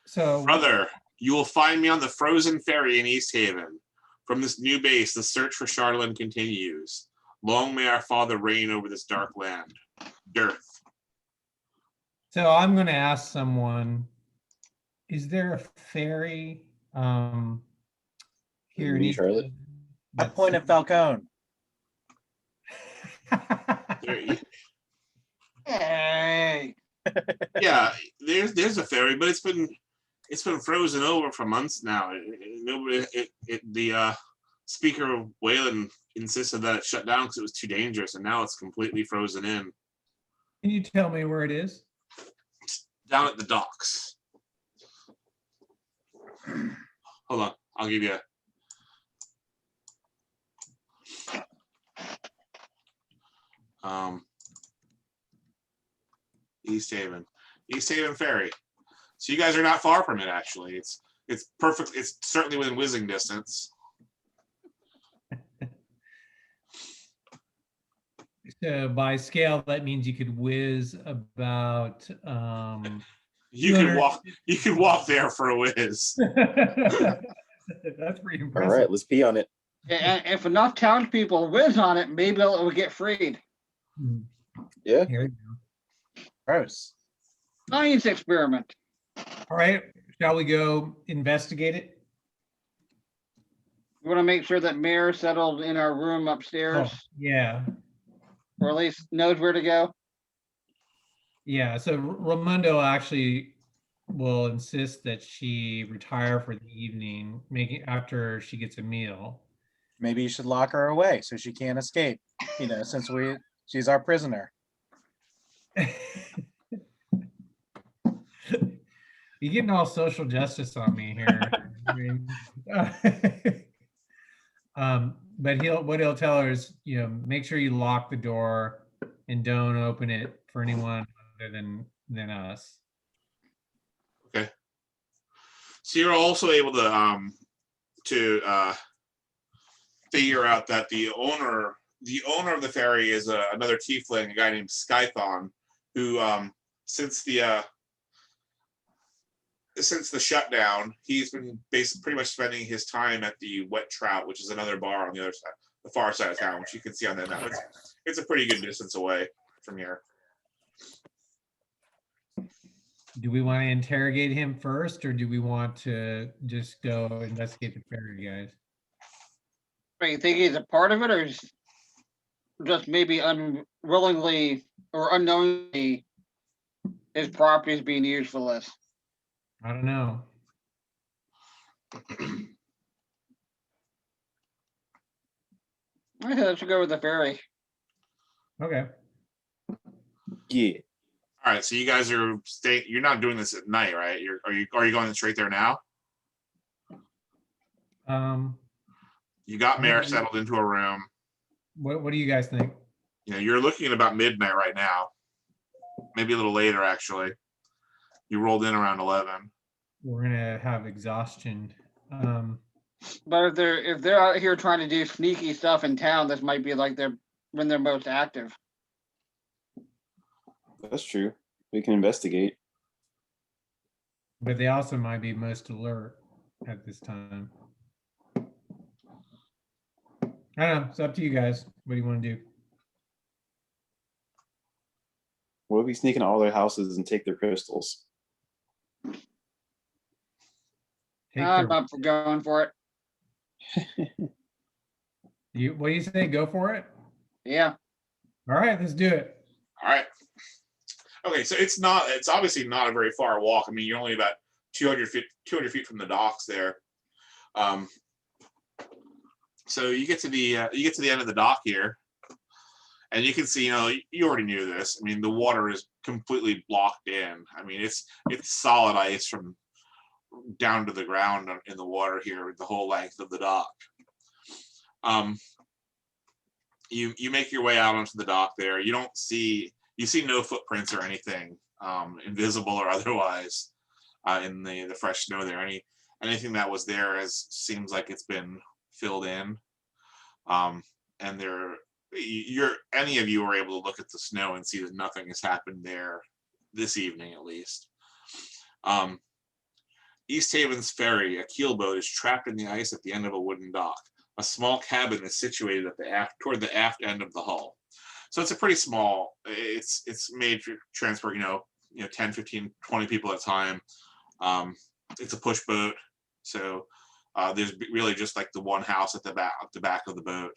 So Brother, you will find me on the frozen ferry in East Haven. From this new base, the search for Charlemagne continues. Long may our father reign over this dark land. Dearth. So I'm going to ask someone, is there a ferry here in Me, East Charlotte. Haven I that's- point at Falcone. There- Hey, yeah, there's a ferry, but it's been frozen over for months now. Nobody, the Speaker of Wayland insisted that it shut down because it was too dangerous, and now it's completely frozen in Can you tell me where it is? down at the docks. Hold on, I'll give you. East Haven Ferry. So you guys are not far from it. Actually, it's perfect. It's certainly within whizzing distance. So by scale, that means you could whiz about You could 200 walk. You could walk there for a whiz. that's pretty All impressive. right, let's pee on it. and if enough townspeople whiz on it, maybe it will get freed. Hmm. Yeah. Here we go. Gross. Science experiment. All right, shall we go investigate it? We want to make sure that Mayor settled in our room Oh, upstairs, yeah. or at least knows where to go. Yeah, so Ramundo actually will insist that she retire for the evening, making after she gets a meal. Maybe you should lock her away so she can't escape. Since she's our prisoner. You're getting all social justice on me here. I mean, but what he'll tell her is, make sure you lock the door and don't open it for anyone other than us. Okay. So you're also able to figure out that the owner of the ferry is another tiefling, a guy named Skython, who since the shutdown, he's been basically pretty much spending his time at the Wet Trout, which is another bar on the other side, the far side of town, which you can see on that map. It's a pretty good distance away from here. Do we want to interrogate him first, or do we want to just go investigate the ferry, guys? Wait, you think he's a part of it, or is just maybe unwillingly or unknowingly his property is being used for this? I don't know. I think let's go with the ferry. Okay. Yeah. All right, so you guys are staying. You're not doing this at night, right? Are you going straight there now? You got Mayor settled into a room. What do you guys think? You're looking at about midnight right now, maybe a little later actually. You rolled in around 11. We're gonna have exhaustion. But if they're out here trying to do sneaky stuff in town, this might be like when they're most active. That's true. We can investigate. But they also might be most alert at this time. I don't know. It's up to you guys. What do you want to do? What if we sneak into all their houses and take their crystals? Take I'm their- up for going for it. what do you say? Go for it. Yeah. All right, let's do it. All right. Okay, so it's obviously not a very far walk. I mean, you're only about 200 feet from the docks there. So you get to the end of the dock here, and you can see, you already knew this. I mean, the water is completely blocked in. I mean, it's solid ice from down to the ground in the water here, the whole length of the dock. You make your way out onto the dock there. You see no footprints or anything, invisible or otherwise, in the fresh snow there. Anything that was there seems like it's been filled in. And any of you are able to look at the snow and see that nothing has happened there this evening, at least. East Haven's ferry, a keelboat, is trapped in the ice at the end of a wooden dock. A small cabin is situated toward the aft end of the hull. So it's a pretty small. It's made to transport 10, 15, 20 people at a time. It's a push boat, so there's really just like the one house at the back of the boat.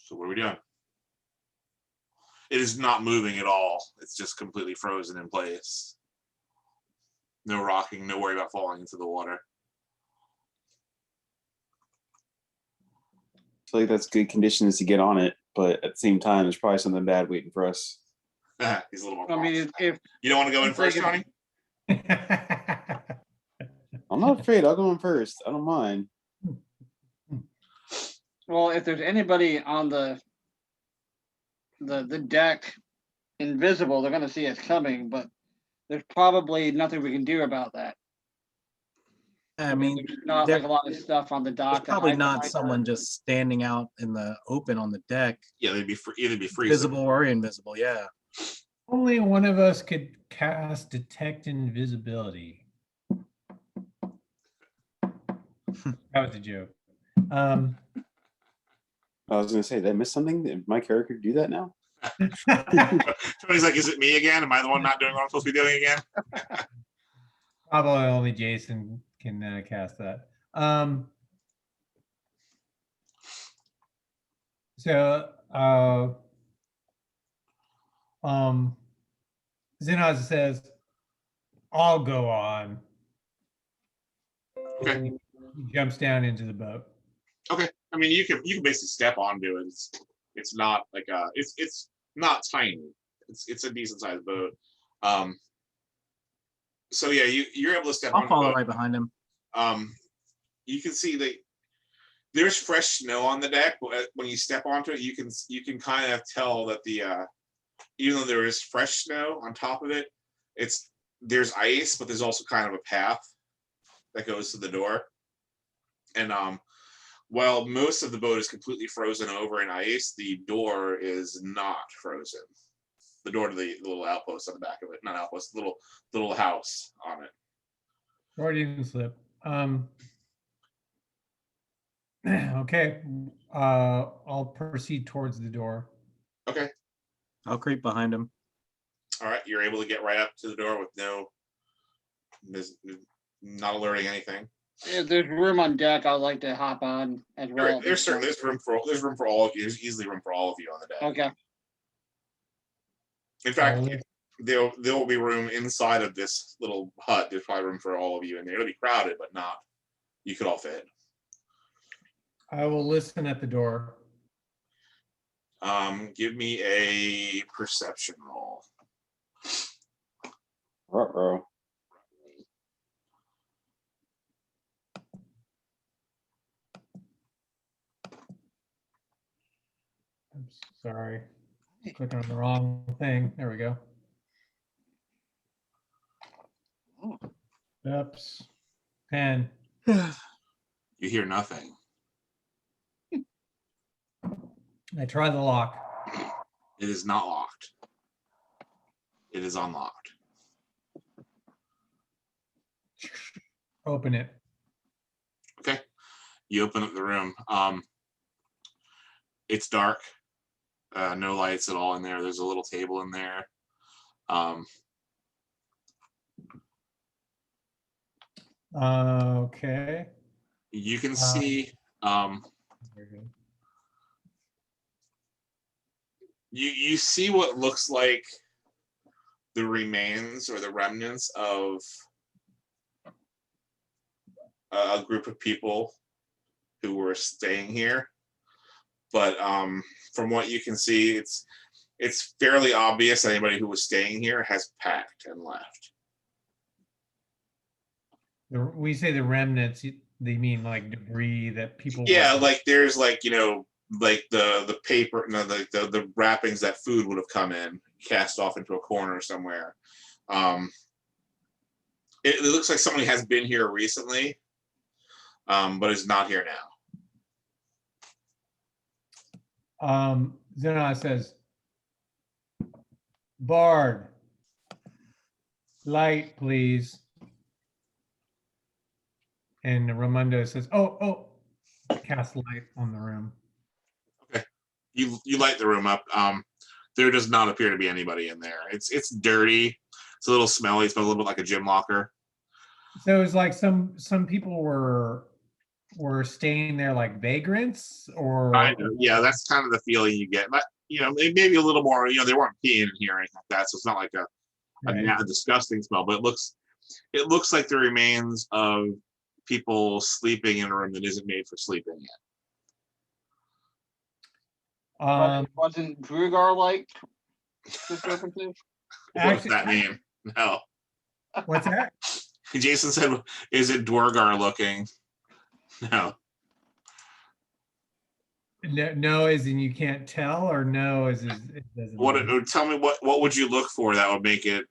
So what are we doing? It is not moving at all. It's just completely frozen in place. No rocking, no worry about falling into the water. I feel like that's good conditions to get on it, but at the same time, there's probably something bad waiting for us. He's a little more. I mean, if you don't want to go in first, Johnny? I'm not afraid. I'll go in first. I don't mind. well, if there's anybody on the deck invisible, they're going to see us coming, but there's probably nothing we can do about that. I mean, there's not there- like a lot of stuff on the dock. there's probably not someone just standing out in the open on the deck, Yeah, they'd be either be freezing. visible or invisible. Yeah. Only one of us could cast detect invisibility. That was a joke. I was going to say, did I miss something? Did my character do that now? Tony's like, is it me again? Am I the one not doing what I'm supposed to be doing again? Probably only Jason can cast that. Xenos says, I'll go on. Okay. He jumps down into the boat. Okay. I mean, you can basically step onto it. It's not like it's not tiny. It's a decent sized boat. So yeah, you're able to step on. I'll follow right behind him. You can see that there's fresh snow on the deck, but when you step onto it, you can kind of tell that even though there is fresh snow on top of it, there's ice, but there's also kind of a path that goes to the door. And while most of the boat is completely frozen over in ice, the door is not frozen. The door to the little outpost on the back of it, not outpost, little house on it. Freudian slip. Okay. I'll proceed towards the door. Okay. I'll creep behind him. All right. You're able to get right up to the door with not alerting anything. If there's room on deck, I'd like to hop on as well. There's room for all of you. There's easily room for all of you on the deck. Okay. In fact, there will be room inside of this little hut. There's probably room for all of you in there. It'll be crowded, but not. You could all fit. I will listen at the door. Give me a perception roll. Ruh-roh. I'm sorry. Clicking on the wrong thing. There we go. Oops. 10. You hear nothing. I try the lock. It is not locked. It is unlocked. Open it. Okay. You open up the room. It's dark. No lights at all in there. There's a little table in there. Okay. You can see You see what looks like the remains or the remnants of a group of people who were staying here, but from what you can see, it's fairly obvious anybody who was staying here has packed and left. We say the remnants, they mean like debris that people. Yeah, like there's like, you know, like the paper, no, the wrappings that food would have come in, cast off into a corner somewhere. It looks like somebody has been here recently, but is not here now. Zena says, Bard, light, please. And Ramundo says, oh, cast light on the room. Okay, you light the room up. There does not appear to be anybody in there. It's dirty. It's a little smelly. It smells a little bit like a gym locker. So it's like some people were staying there like vagrants, or Yeah, that's kind of the feeling you get. But you know, maybe a little more. You know, they weren't peeing in here or anything like that, so it's not like a right. disgusting smell. But it looks like the remains of people sleeping in a room that isn't made for sleeping yet. But it wasn't Drugar like discrepancy? What does that mean? No. What's that? Jason said, is it Dwargar looking? No. No, as in you can't tell, or no, as in it doesn't. Tell me what would you look for that would make it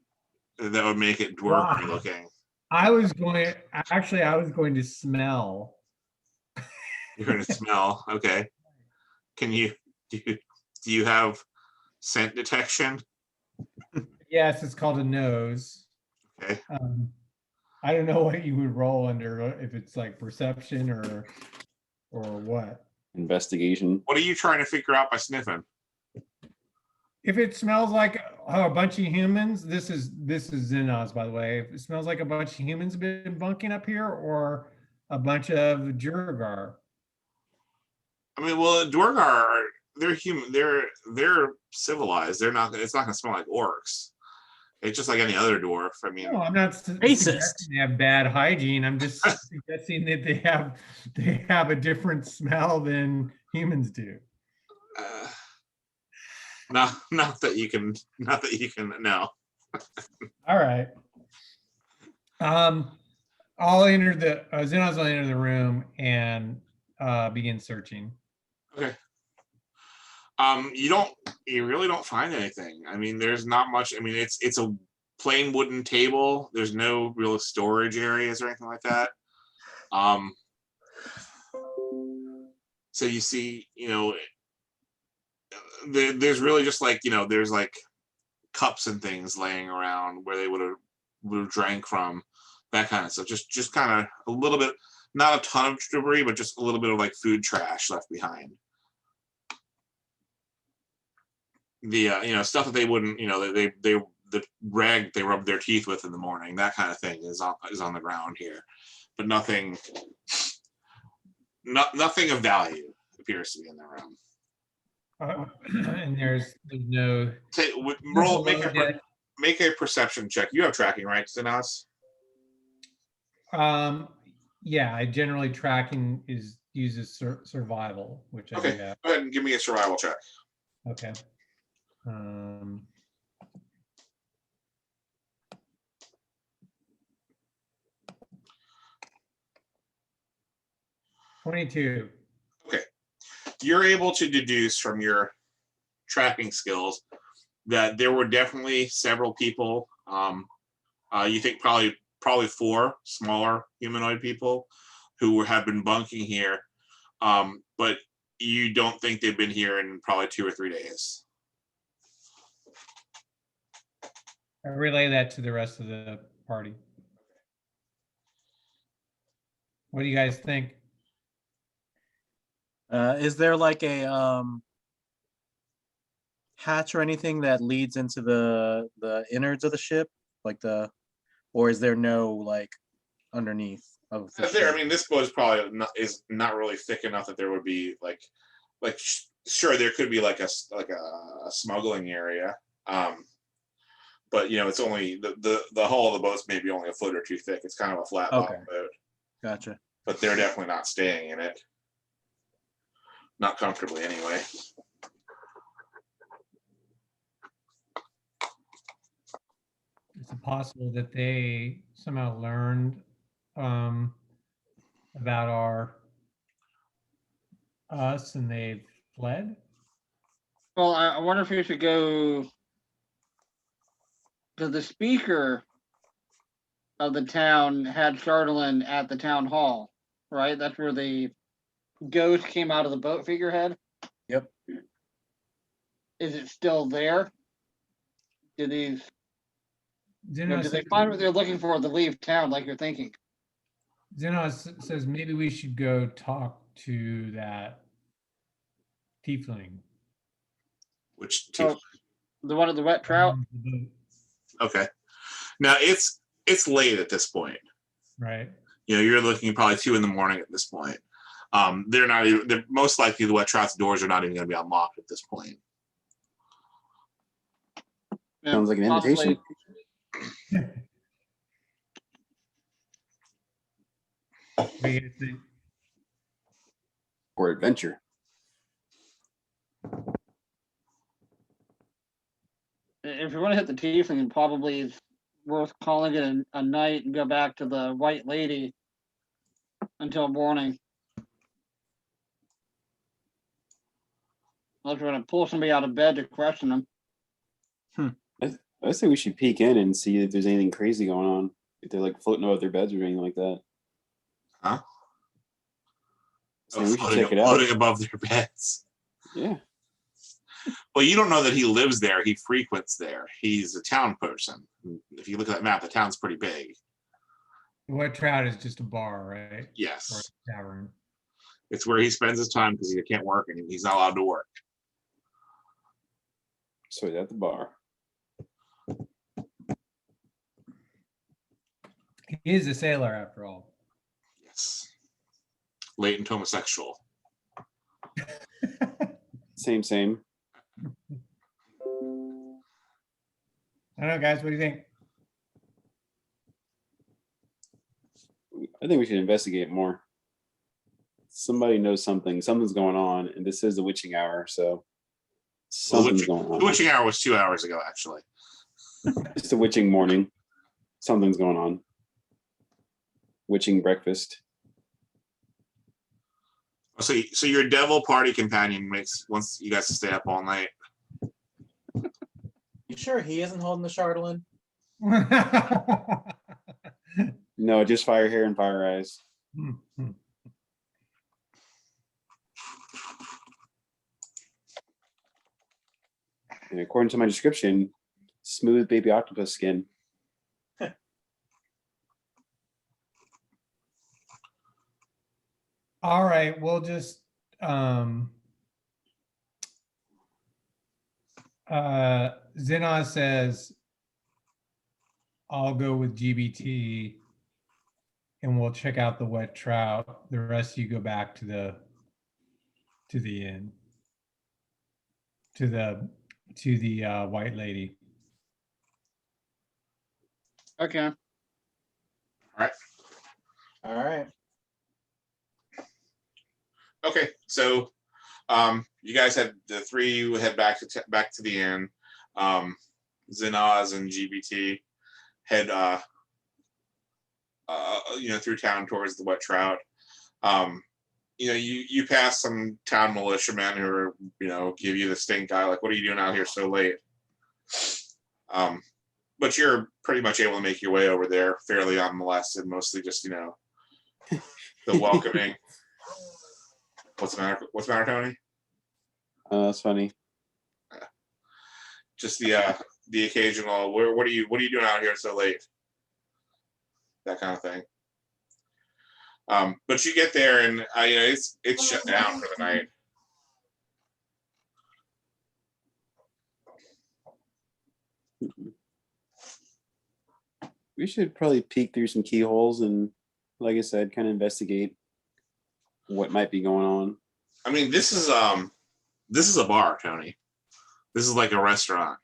Dwargar looking? I was going to smell. You're going to smell. Okay. Can do you have scent detection? Yes, it's called a nose. Okay. I don't know what you would roll under, if it's like perception or what. Investigation. What are you trying to figure out by sniffing? If it smells like a bunch of humans, this is Xenos, by the way. If it smells like a bunch of humans have been bunking up here, or a bunch of Jurgar. I mean, well, Dwargar, they're human. They're civilized. They're not. It's not going to smell like orcs. It's just like any other dwarf. I mean, no, I'm not suggesting they have bad hygiene. I'm just suggesting that they have a different smell than humans do. Not that you can. No. All right. I'll enter the Xenos will enter the room and begin searching. Okay. You really don't find anything. I mean, there's not much. I mean, it's a plain wooden table. There's no real storage areas or anything like that. So you see, you know, there's really just like, you know, there's like cups and things laying around where they would have drank from, that kind of stuff. Just kind of a little bit, not a ton of debris, but just a little bit of like food trash left behind. The you know, stuff that they wouldn't, you know, the rag they rub their teeth with in the morning, that kind of thing is on the ground here, but nothing of value appears to be in the room. And there's no Make a perception check. You have tracking, right, Sinas? Yeah, I generally tracking uses survival, which I do have. Go ahead and give me a survival check. Okay. 22. Okay. You're able to deduce from your tracking skills that there were definitely several people. You think probably 4 smaller humanoid people who have been bunking here, but you don't think they've been here in probably 2 or 3 days. I relay that to the rest of the party. What do you guys think? Is there like a hatch or anything that leads into the innards of the ship, like or is there no like underneath? There, I mean, this boat is probably not really thick enough that there would be sure there could be like a smuggling area, but it's only the hull of the boat's maybe only a foot or two thick. It's kind of a flat bottom boat, Gotcha. but they're definitely not staying in it, not comfortably anyway. Is it possible that they somehow learned about us and they've fled? Well, I wonder if we should go, because the speaker of the town had Chardolin at the town hall, right? That's where the ghost came out of the boat figurehead. Yep. Is it still there? Did these? Xenos Did they says- find what they're looking for to leave town, like you're thinking? Xenos says maybe we should go talk to that tiefling. Which Oh, the one at the wet trout. okay, now it's late at this point. Right. You're looking probably 2 a.m. at this point. They're not even. They're most likely the wet trout's doors are not even going to be unlocked at this point. Yeah, Sounds like an possibly- invitation. What do you guys think? Or adventure. If you want to hit the tiefling, probably it's worth calling it a night and go back to the white lady until morning. Unless we're going to pull somebody out of bed to question them. I say we should peek in and see if there's anything crazy going on. If they're like floating above their beds or anything like that. Huh? So we should Floating, check it out. floating above their beds. Yeah. Well, you don't know that he lives there. He frequents there. He's a town person. If you look at that map, the town's pretty big. The wet trout is just a bar, right? Or Yes. a tavern. It's where he spends his time because he can't work and he's not allowed to work. So he's at the bar. He is a sailor after all. Yes. Latent homosexual. Same. I don't know, guys. What do you think? I think we should investigate more. Somebody knows something. Something's going on, and this is the witching hour, so something's going on. The witching hour was 2 hours ago, actually. It's the witching morning. Something's going on. Witching breakfast. So your devil party companion wants you guys to stay up all night. You sure he isn't holding the Chardolin? No, just fire hair and fire eyes. And according to my description, smooth baby octopus skin. All right, we'll just Xenos says I'll go with GBT and we'll check out the wet trout. The rest of you go back to the inn. To the white lady. Okay. All right. Okay, so you guys had the three you head back to the inn. Zinaz and GBT head through town towards the wet trout. You pass some town militiamen who are give you the stink eye, like, what are you doing out here so late? But you're pretty much able to make your way over there fairly unmolested, mostly just the welcoming. What's the matter, Tony? That's funny. Just the occasional, what are you doing out here so late? That kind of thing. But you get there and it's shut down for the night. We should probably peek through some keyholes and like I said, kind of investigate what might be going on. I mean, this is a bar, Tony. This is like a restaurant.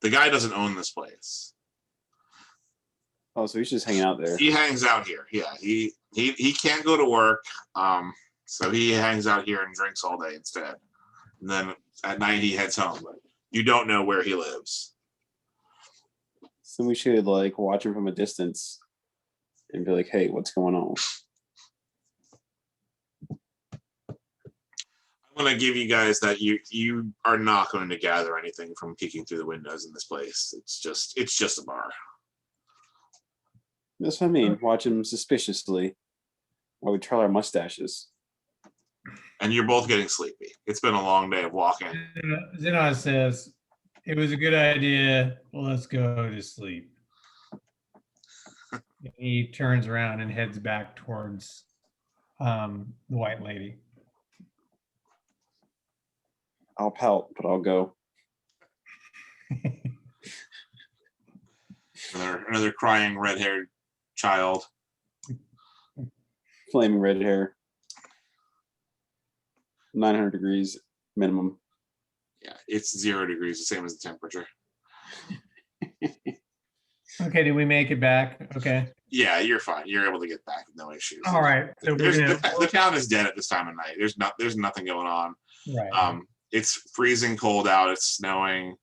The guy doesn't own this place. Oh, so he's just hanging out there. He hangs out here. Yeah, he can't go to work. So he hangs out here and drinks all day instead. And then at night he heads home. But you don't know where he lives. So we should like watch him from a distance and be like, "Hey, what's going on?" I'm going to give you guys that you are not going to gather anything from peeking through the windows in this place. It's just a bar. That's what I mean. Watch him suspiciously while we twirl our mustaches. And you're both getting sleepy. It's been a long day of walking. Xenos says, it was a good idea. Let's go to sleep. He turns around and heads back towards the white lady. I'll pout, but I'll go. Another crying red-haired child. Flaming red hair. 900 degrees minimum. Yeah, it's 0 degrees, the same as the temperature. Okay, did we make it back? Okay. Yeah, you're fine. You're able to get back with no issues. All right. So The town is dead at this time of night. There's nothing going on. right. It's freezing cold out. It's snowing.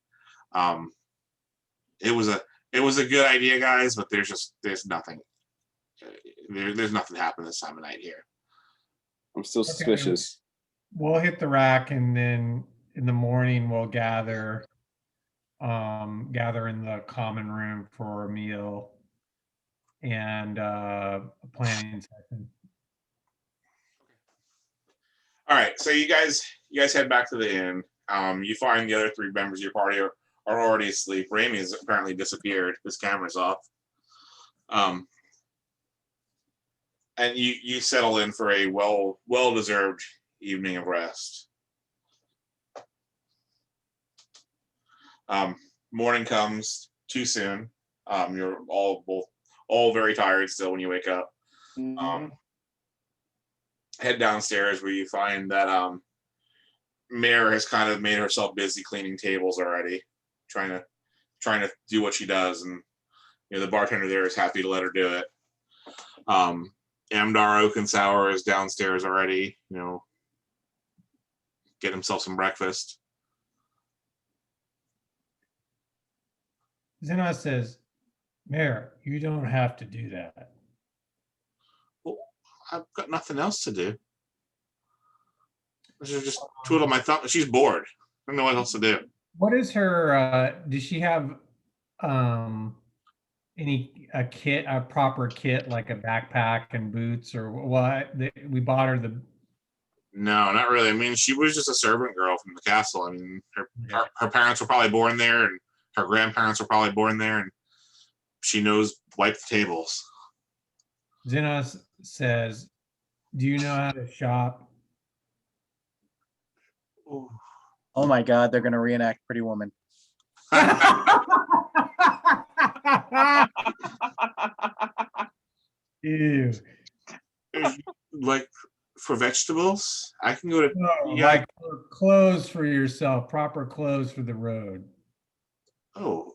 It was a good idea, guys, but there's nothing. There's nothing happening this time of night here. I'm still suspicious. We'll hit the rack, and then in the morning we'll gather in the common room for a meal and a planning session. All right, so you guys head back to the inn. You find the other 3 members of your party are already asleep. Rime has apparently disappeared. His camera's off. And you settle in for a well-deserved evening of rest. Morning comes too soon. You're all very tired still when you wake up. Head downstairs where you find that Mare has kind of made herself busy cleaning tables already, trying to do what she does, and the bartender there is happy to let her do it. Amdar Oakensour is downstairs already, getting himself some breakfast. Xenos says, Mayor, you don't have to do that. Well, I've got nothing else to do. I should just twiddle my thumb. She's bored. I don't know what else to do. What is her, does she have a proper kit, like a backpack and boots or what? We bought her the... No, not really. I mean, she was just a servant girl from the castle. I mean, her parents were probably born there, and her grandparents were probably born there, and she knows wipe the tables. Xenos says, do you know how to shop? Oh my God, they're gonna reenact Pretty Woman. Ew. Like for vegetables, I can go to. No, like for clothes for yourself, proper clothes for the road. Oh,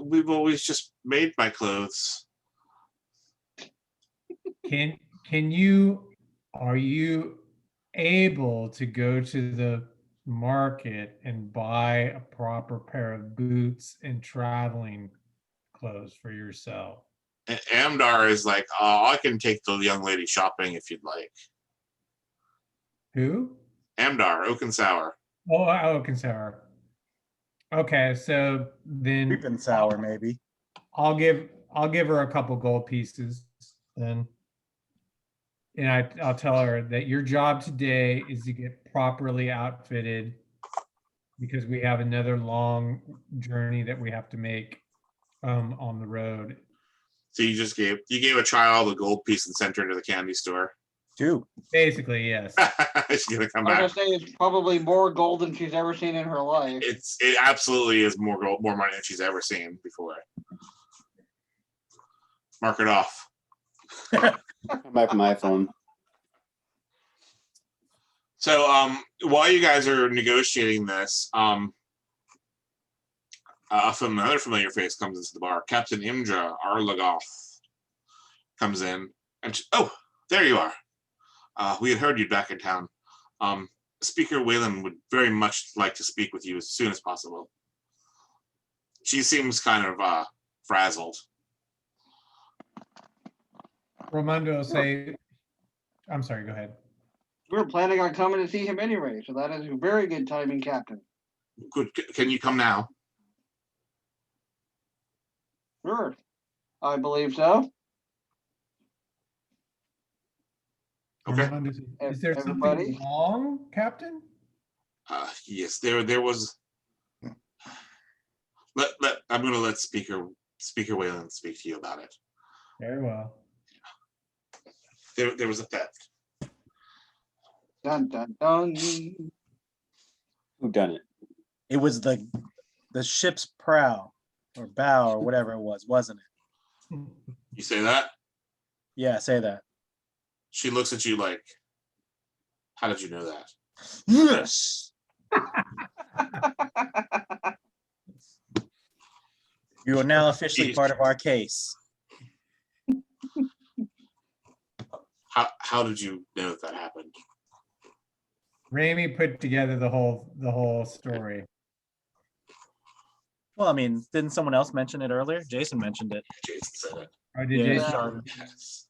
we've always just made my clothes. Are you able to go to the market and buy a proper pair of boots and traveling clothes for yourself? And Amdar is like, oh, I can take the young lady shopping if you'd like. Who? Amdar, Oakensour. Oh, Oakensour. Okay, so then Creeping sour, maybe. I'll give her a couple gold pieces then. And I'll tell her that your job today is to get properly outfitted because we have another long journey that we have to make on the road. So you gave a child a gold piece and sent her to the candy store. 2. Basically, yes. She's gonna come I'm back. gonna say it's probably more gold than she's ever seen in her life. It absolutely is more money than she's ever seen before. Mark it off. Come back from my iPhone. So while you guys are negotiating this, another familiar face comes into the bar. Captain Imdra Arlagoth comes in, and oh, there you are. We had heard you back in town. Speaker Whalen would very much like to speak with you as soon as possible. She seems kind of frazzled. Ramondo will say, I'm sorry, go ahead. We were planning on coming to see him anyway, so that is very good timing, Captain. Good. Can you come now? Sure, I believe so. Okay. Ramondo, is there Everybody? something wrong, Captain? Yes, there was. I'm going to let Speaker Whalen speak to you about it. Very well. There was a theft. Dun dun dun. Who done it? It was the ship's prow or bow or whatever it was, wasn't it? You say that? Yeah, say that. She looks at you like, how did you know that? Yes. You are now officially part of our case. How did you know that happened? Rime put together the whole story. Well, I mean, didn't someone else mention it earlier? Jason mentioned it. Jason said it. Or did Yeah. Jason? Sorry. Yes.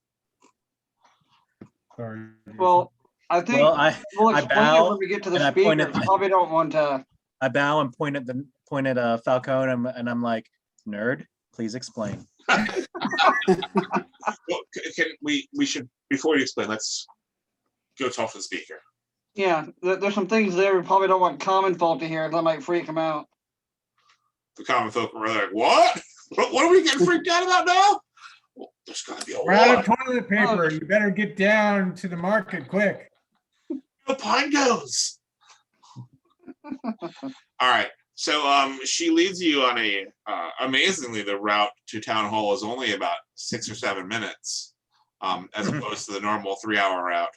Sorry, Jason. Well, I think Well, I we'll I explain it bow when we get to the and I speakers. pointed- Probably don't want to. bow and point at Falcone and I'm like, nerd, please explain. Well, we should, before you explain, let's go talk to the speaker. Yeah, there's some things there we probably don't want common folk to hear. That might freak them out. The common folk were like, what? What are we getting freaked out about now? Well, there's got to be a We're out war. of toilet paper. You better get down to the market quick. The pine goes. All right. So she leads you on a amazingly, the route to town hall is only about 6 or 7 minutes, as opposed to the normal 3-hour route.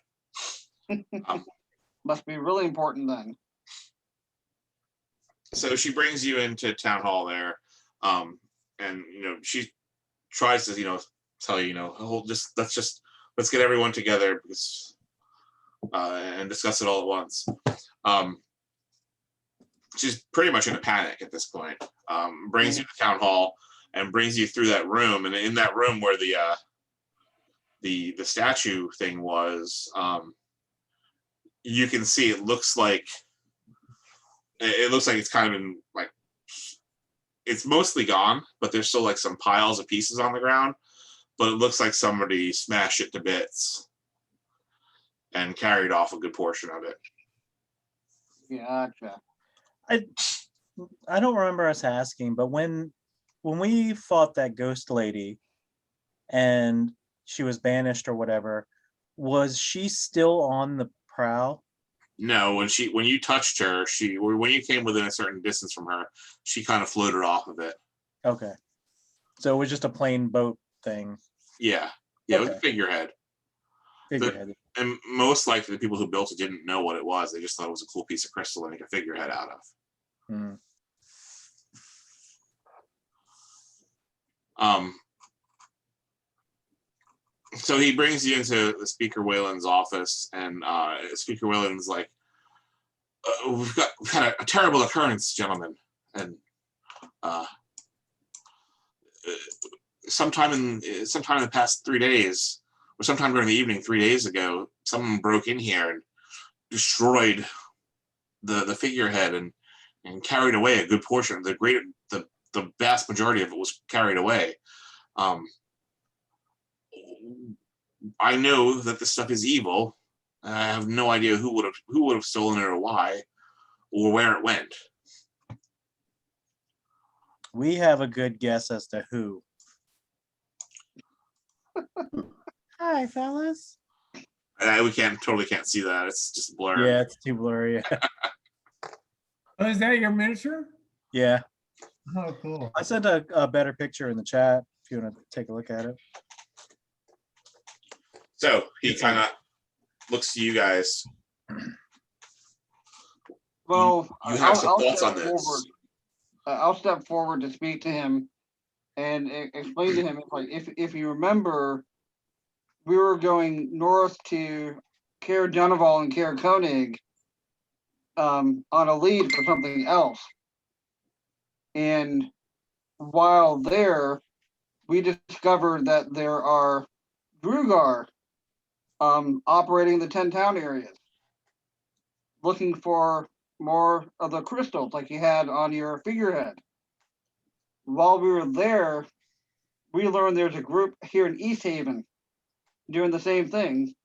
Must be really important then. So she brings you into town hall there, and she tries to tell you let's get everyone together because and discuss it all at once. She's pretty much in a panic at this point. Brings you to town hall and brings you through that room, and in that room where the statue thing was, you can see it looks like it's kind of in like, it's mostly gone, but there's still like some piles of pieces on the ground, but it looks like somebody smashed it to bits and carried off a good portion of it. Gotcha. I don't remember us asking, but when we fought that ghost lady and she was banished or whatever, was she still on the prowl? No, when you touched her, when you came within a certain distance from her, she kind of floated off of it. Okay. So it was just a plain boat thing. Yeah. Yeah, it was a Okay. figurehead. Figurehead. And most likely the people who built it didn't know what it was. They just thought it was a cool piece of crystal to make a figurehead out of. Hmm. So he brings you into the Speaker Whalen's office, and Speaker Whalen's like, we've had a terrible occurrence, gentlemen, and sometime in the past 3 days, or sometime during the evening 3 days ago, someone broke in here and destroyed the figurehead and carried away a good portion of the vast majority of it was carried away. I know that this stuff is evil. I have no idea who would have stolen it or why or where it went. We have a good guess as to who. Hi, fellas. We totally can't see that. It's just blurry. Yeah, it's too blurry. Oh, is that your miniature? Yeah. Oh, cool. I sent a better picture in the chat if you want to take a look at it. So he kind of looks to you guys. Well, You have some thoughts step on this. I'll step forward to speak to him and explain to him if you remember, we were going north to Care Doneval and Care Koenig on a lead for something else. And while there, we discovered that there are Drugar operating the 10 town areas, looking for more of the crystals like you had on your figurehead. While we were there, we learned there's a group here in East Haven doing the same thing.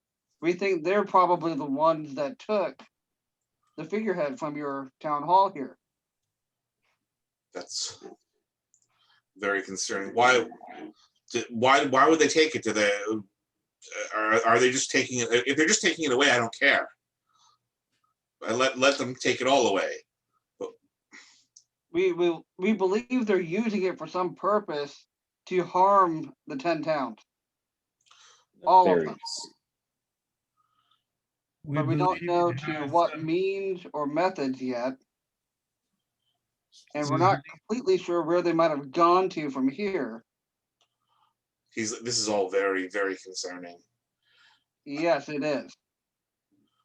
We think they're probably the ones that took the figurehead from your town hall here. That's very concerning. Why would they take it? Do they are they just taking it? If they're just taking it away, I don't care. I let them take it all away. We believe they're using it for some purpose to harm the 10 towns. All of them. Fairies. But we don't believe know it to has, what means or methods yet. And we're we not completely sure where they might have gone to from here. This is all very, very concerning. Yes, it is.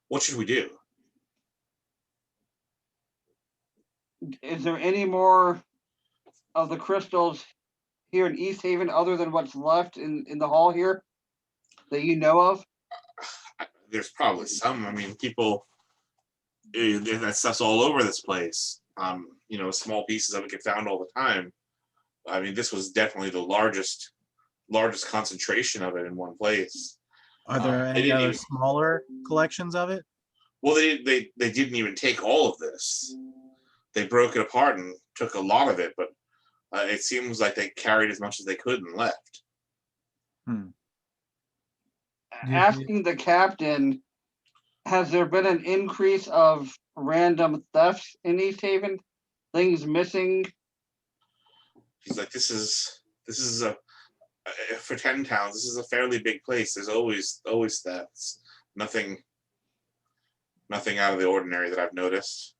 What should we do? Is there any more of the crystals here in East Haven other than what's left in the hall here that you know of? There's probably some. I mean, people, that stuff's all over this place. Small pieces of it get found all the time. I mean, this was definitely the largest concentration of it in one place. Are there They any didn't other even- smaller collections of it? Well, they didn't even take all of this. They broke it apart and took a lot of it, but it seems like they carried as much as they could and left. Asking the captain, has there been an increase of random thefts in East Haven? Things missing? He's like, this is a for 10 towns. This is a fairly big place. There's always thefts. Nothing out of the ordinary that I've noticed.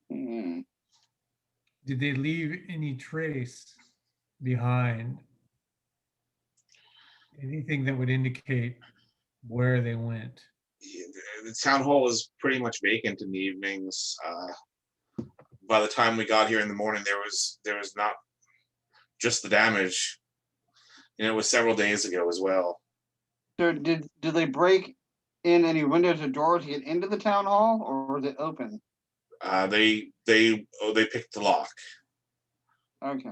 Hmm. Did they leave any trace behind? Anything that would indicate where they went? The town hall is pretty much vacant in the evenings. By the time we got here in the morning, there was not just the damage. It was several days ago as well. So did they break in any windows or doors to get into the town hall, or was it open? They picked the lock. Okay.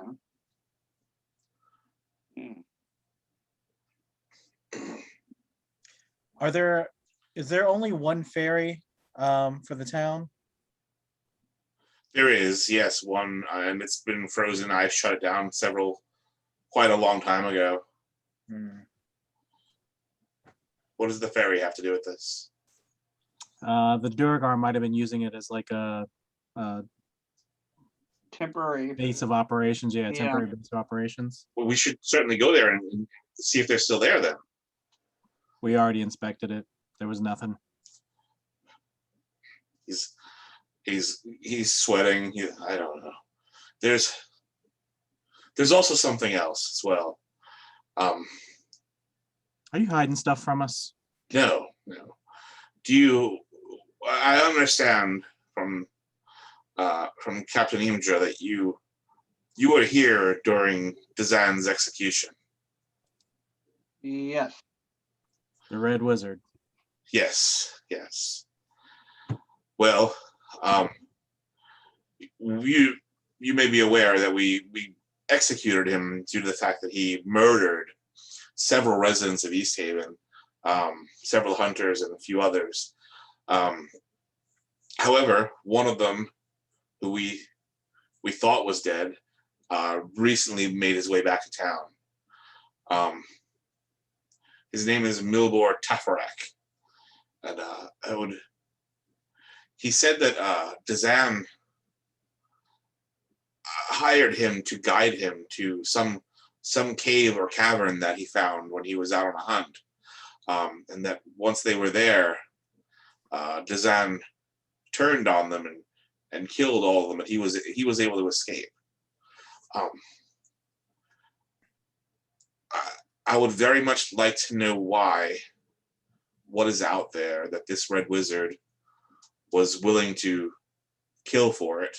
Hmm. Is there only one ferry for the town? There is, yes, one, and it's been frozen. I shut it down quite a long time ago. What does the ferry have to do with this? The Durgar might have been using it as like a Temporary. base of operations. Yeah, Yeah. temporary base of operations. Well, we should certainly go there and see if they're still there then. We already inspected it. There was nothing. He's sweating. I don't know. There's also something else as well. Are you hiding stuff from us? No. I understand from Captain Imdra that you were here during Dazan's execution. Yes. The Red Wizard. Yes. Well, you may be aware that we executed him due to the fact that he murdered several residents of East Haven, several hunters and a few others. However, one of them, who we thought was dead, recently made his way back to town. His name is Milbor Tafarak, and he said that Dazan hired him to guide him to some some cave or cavern that he found when he was out on a hunt, and that once they were there, Dazan turned on them and killed all of them, but he was able to escape. I would very much like to know what is out there that this red wizard was willing to kill for it.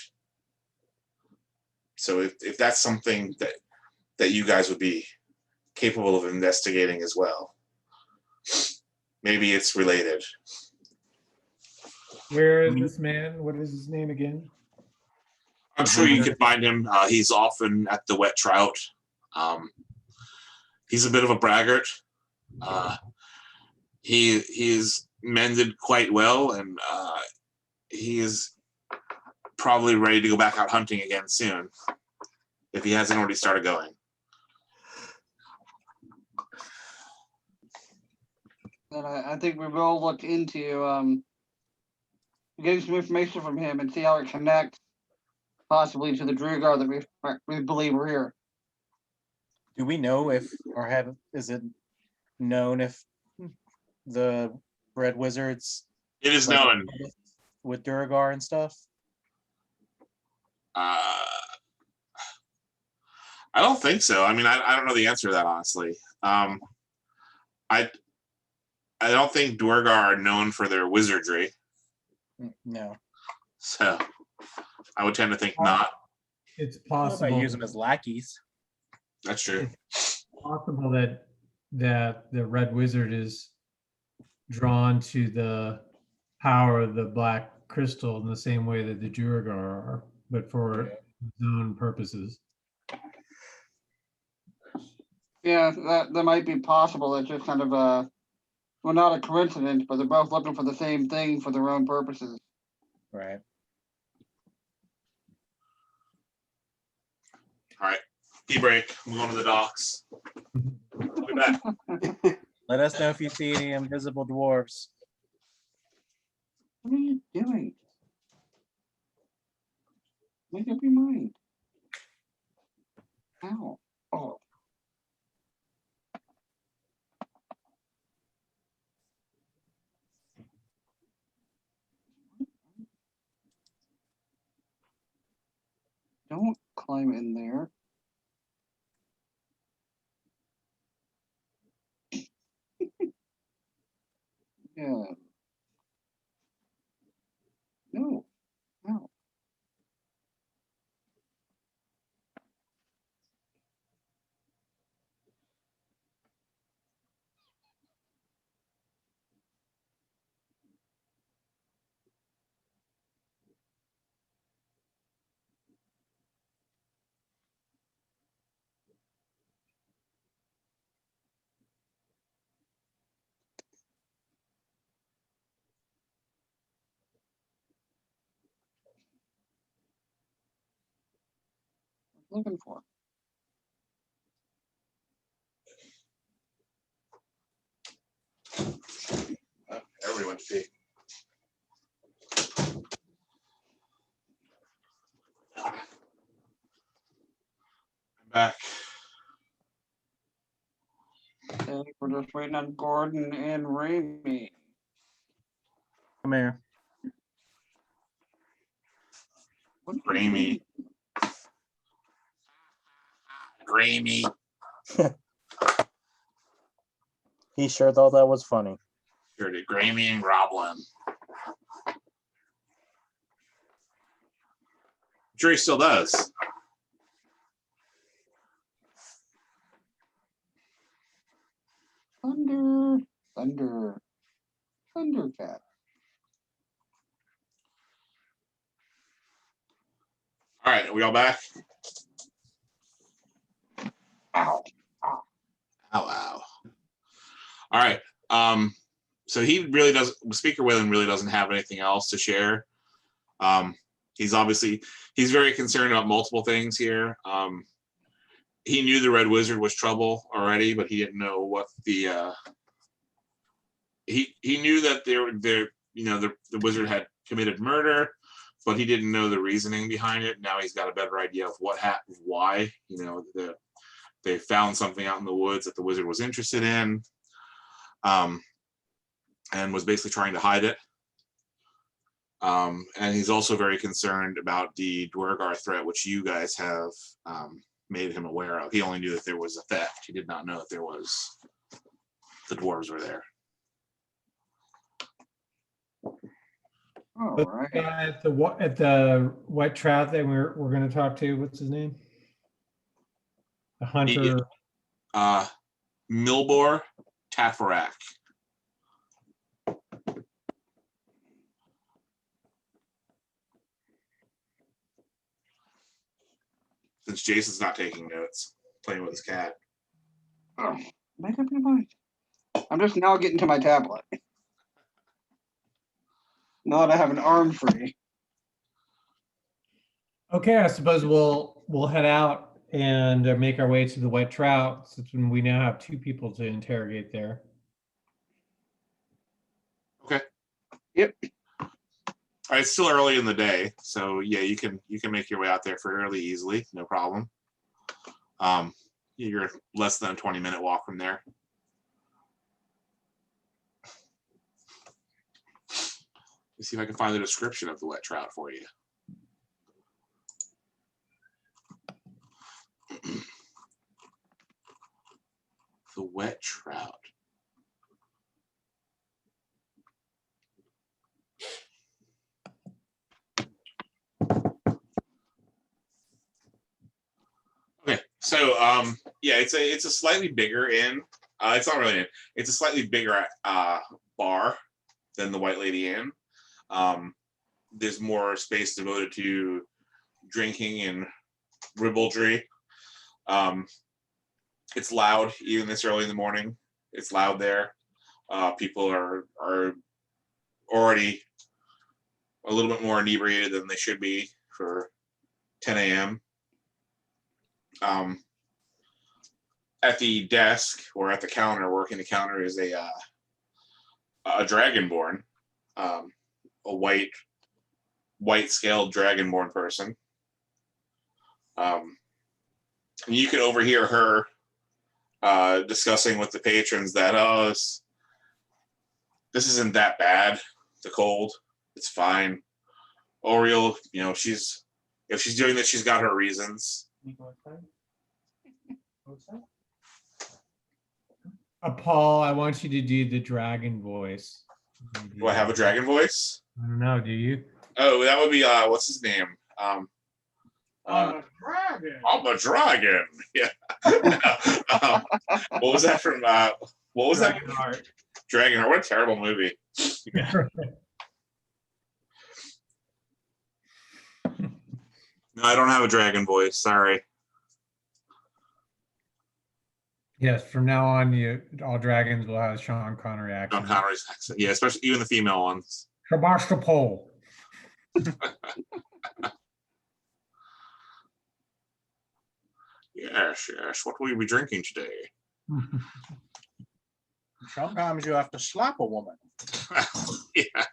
So if that's something that you guys would be capable of investigating as well, maybe it's related. Where is this man? What is his name again? I'm sure you can find him. He's often at the Wet Trout. He's a bit of a braggart. He's mended quite well, and he is probably ready to go back out hunting again soon, if he hasn't already started going. And I think we will look into getting some information from him and see how it connects possibly to the Drugar that we believe we're here. Do we know if, is it known if the Red Wizards It is known. with Duragar and stuff? I don't think so. I mean, I don't know the answer to that, honestly. I don't think Duergar are known for their wizardry, No. so I would tend to think not. It's I possible. use them as lackeys. That's true. It's possible that the red wizard is drawn to the power of the black crystal in the same way that the Duergar are, but for his own purposes. Yeah, that might be possible. It's just kind of well, not a coincidence, but they're both looking for the same thing for their own purposes. Right. All right, tea break. I'm going to the docks. I'll be back. Let us know if you see any invisible dwarves. What are you doing? Make up your mind. Ow. Oh. Don't climb in there. Yeah. No. No. Looking for. Everyone see. I'm back. Okay, we're just waiting on Gordon and Rime. Come here. What are you Grainy. Grainy. He sure thought that was funny. Sure did. Grainy and Groblin. I'm sure he still does. Thunder, thunder, Thundercat. All right, are we all back? Ow. Ow, ow. All right. So he really does. Speaker Whalen really doesn't have anything else to share. He's very concerned about multiple things here. He knew the Red Wizard was trouble already, but he didn't know what the. He knew that the wizard had committed murder, but he didn't know the reasoning behind it. Now he's got a better idea of what happened, why. they found something out in the woods that the wizard was interested in, and was basically trying to hide it. And he's also very concerned about the Dwergar threat, which you guys have made him aware of. He only knew that there was a theft. He did not know that there was the dwarves were there. All But right. the guy at the wet trout that we're going to talk to, what's his name? The hunter. Milbor Tafarak. Since Jason's not taking notes, playing with his cat. Oh, make up your mind. I'm just now getting to my tablet. Now that I have an arm free. Okay, I suppose we'll head out and make our way to the wet trout, since we now have 2 people to interrogate there. Okay. Yep. All right, it's still early in the day, so yeah, you can make your way out there fairly easily, no problem. You're less than a 20-minute walk from there. Let's see if I can find the description of the wet trout for you. The wet trout. Okay, so yeah, it's a slightly bigger inn. It's not really an inn. It's a slightly bigger bar than the White Lady Inn. There's more space devoted to drinking and ribaldry. It's loud even this early in the morning. It's loud there. People are already a little bit more inebriated than they should be for 10 a.m. At the desk or at the counter, working the counter, is a dragonborn, a white scaled dragonborn person. And you could overhear her discussing with the patrons that, oh, this isn't that bad, the cold, it's fine. Oriel, if she's doing this, she's got her reasons. Paul, I want you to do the dragon voice. Do I have a dragon voice? I don't know. Do you? Oh, that would be what's his name? I'm a dragon. I'm a dragon. Yeah. What was that from? What was that? Dragonheart. Dragonheart. What a terrible movie. No, I don't have a dragon voice. Sorry. Yes, from now on, all dragons will have Sean Connery accent. John Connery's accent. Yeah, especially even the female ones. Sebastopol. Yes. What will you be drinking today? Sometimes you have to slap a woman. Yeah.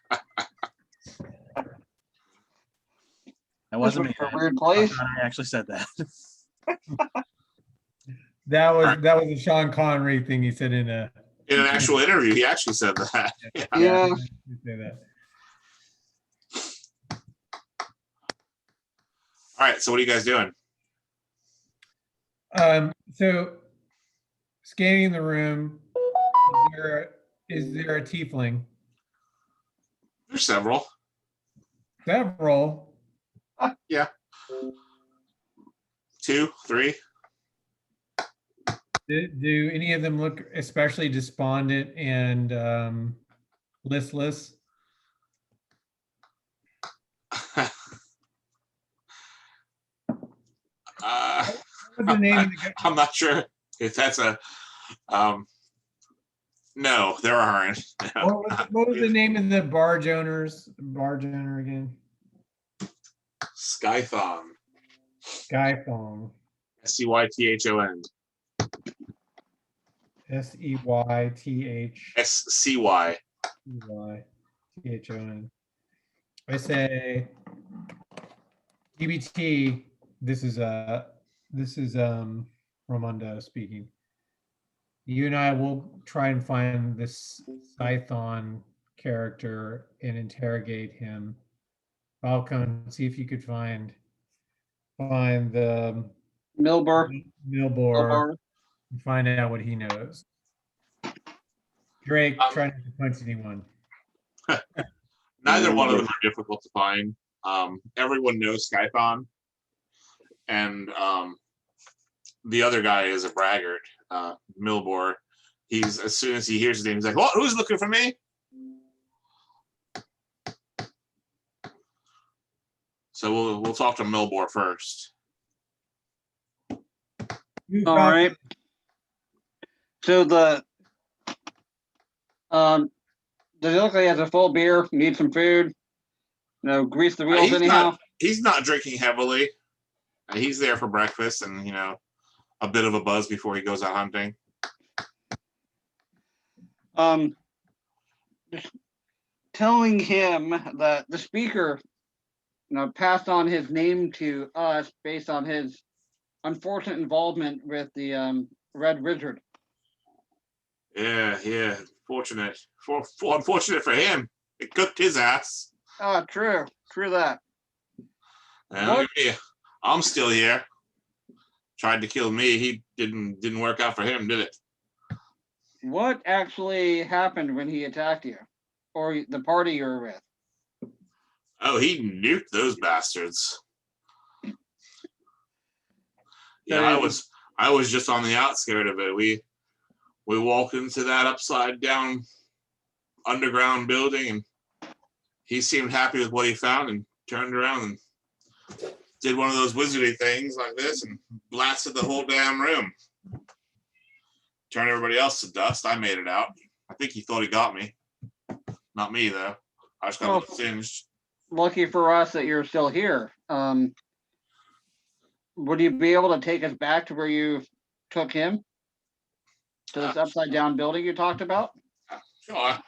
That wasn't me. A weird place. I actually said that. That was a Sean Connery thing he said in an actual interview. He actually said that. Yeah. he said that. All right. So what are you guys doing? So scanning the room, is there a tiefling? There's several. Several. Yeah. 2, 3. Do any of them look especially despondent and listless? What's the name of the guy? I'm not sure if that's a. No, there aren't. No. Oh, What was the name of the barge owner again? Skython. Skythong. Seython. Seyth. SCY. Scython. I say DBT. This is Ramondo speaking. You and I will try and find this Scython character and interrogate him. Falcon, see if you could find the Milbur. Milbor and find out what he knows. Drake, try not to punch anyone. Neither one of them are difficult to find. Everyone knows Skyphon, and the other guy is a braggart, Milbor. He's as soon as he hears his name, he's like, "What? Who's looking for me?" So we'll talk to Milbor first. All right. So does it look like he has a full beer? Need some food? Grease the wheels anyhow. He's not drinking heavily. He's there for breakfast and a bit of a buzz before he goes out hunting. Just telling him that the speaker, passed on his name to us based on his unfortunate involvement with the Red Wizard. Yeah. Fortunate. Unfortunate for him. It cooked his ass. True that. I'm still here. Tried to kill me. He didn't work out for him, did it? What actually happened when he attacked you, or the party you were with? Oh, he nuked those bastards. Yeah, I was just on the outskirt of it. We walked into that upside down underground building, and he seemed happy with what he found and turned around and did one of those wizardy things like this and blasted the whole damn room. Turned everybody else to dust. I made it out. I think he thought he got me. Not me, though. I just got a little singed. Lucky for us that you're still here. Would you be able to take us back to where you took him? To this upside down building you talked about? Sure. I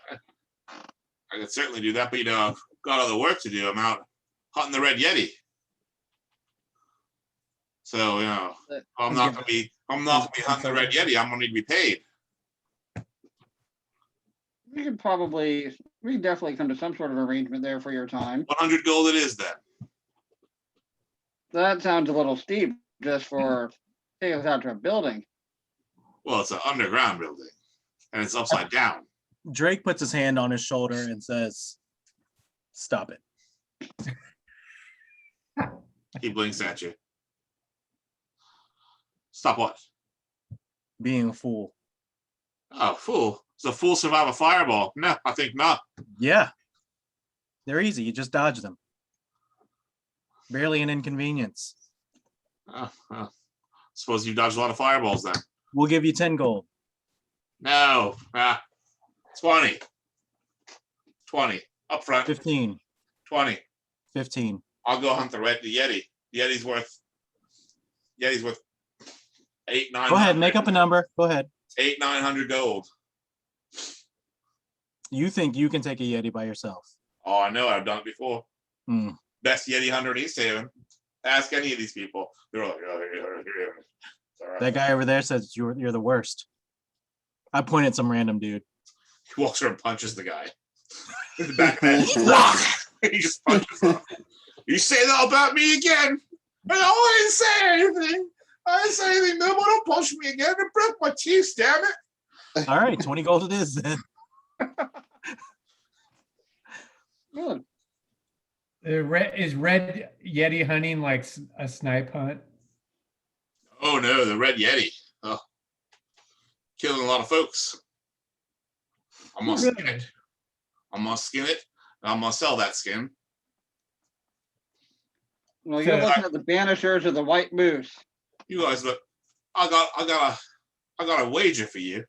could certainly do that, but I've got other work to do. I'm out hunting the Red Yeti. So, I'm not gonna be hunting the Red Yeti. I'm gonna need to be paid. We could definitely come to some sort of arrangement there for your time. 100 gold it is then. That sounds a little steep just for taking us out to a building. Well, it's an underground building, and it's upside down. Drake puts his hand on his shoulder and says, "Stop it." He blinks at you. Stop what? Being a fool. Oh, fool. Does a fool survive a fireball? No, I think not. Yeah. They're easy. You just dodge them. Barely an inconvenience. Suppose you dodged a lot of fireballs then. We'll give you 10 gold. No. 20. 20. Up front. 15. 20. 15. I'll go hunt the Yeti. The Yeti's worth 8, 9. Go ahead, make up a number. Go ahead. 800-900 gold. You think you can take a Yeti by yourself? Oh, I know. I've done it before. Hmm. Best Yeti hunter in East Haven. Ask any of these people. They're like, oh, it's all right. That guy over there says you're the worst. I point at some random dude. He walks over and punches the guy in the back of the head. He just punches him. You say that about me again? I didn't say anything. I didn't say anything. No one will punch me again. It broke my teeth, damn it. All right, 20 gold it is then. Good. Is Red Yeti hunting like a snipe hunt? Oh no, the Red Yeti. Oh. Killing a lot of folks. I'm gonna skin it. I'm gonna skin it. And I'm gonna sell that skin. Well, you're looking at the Banishers or the White Moose. You guys look. I got a wager for you.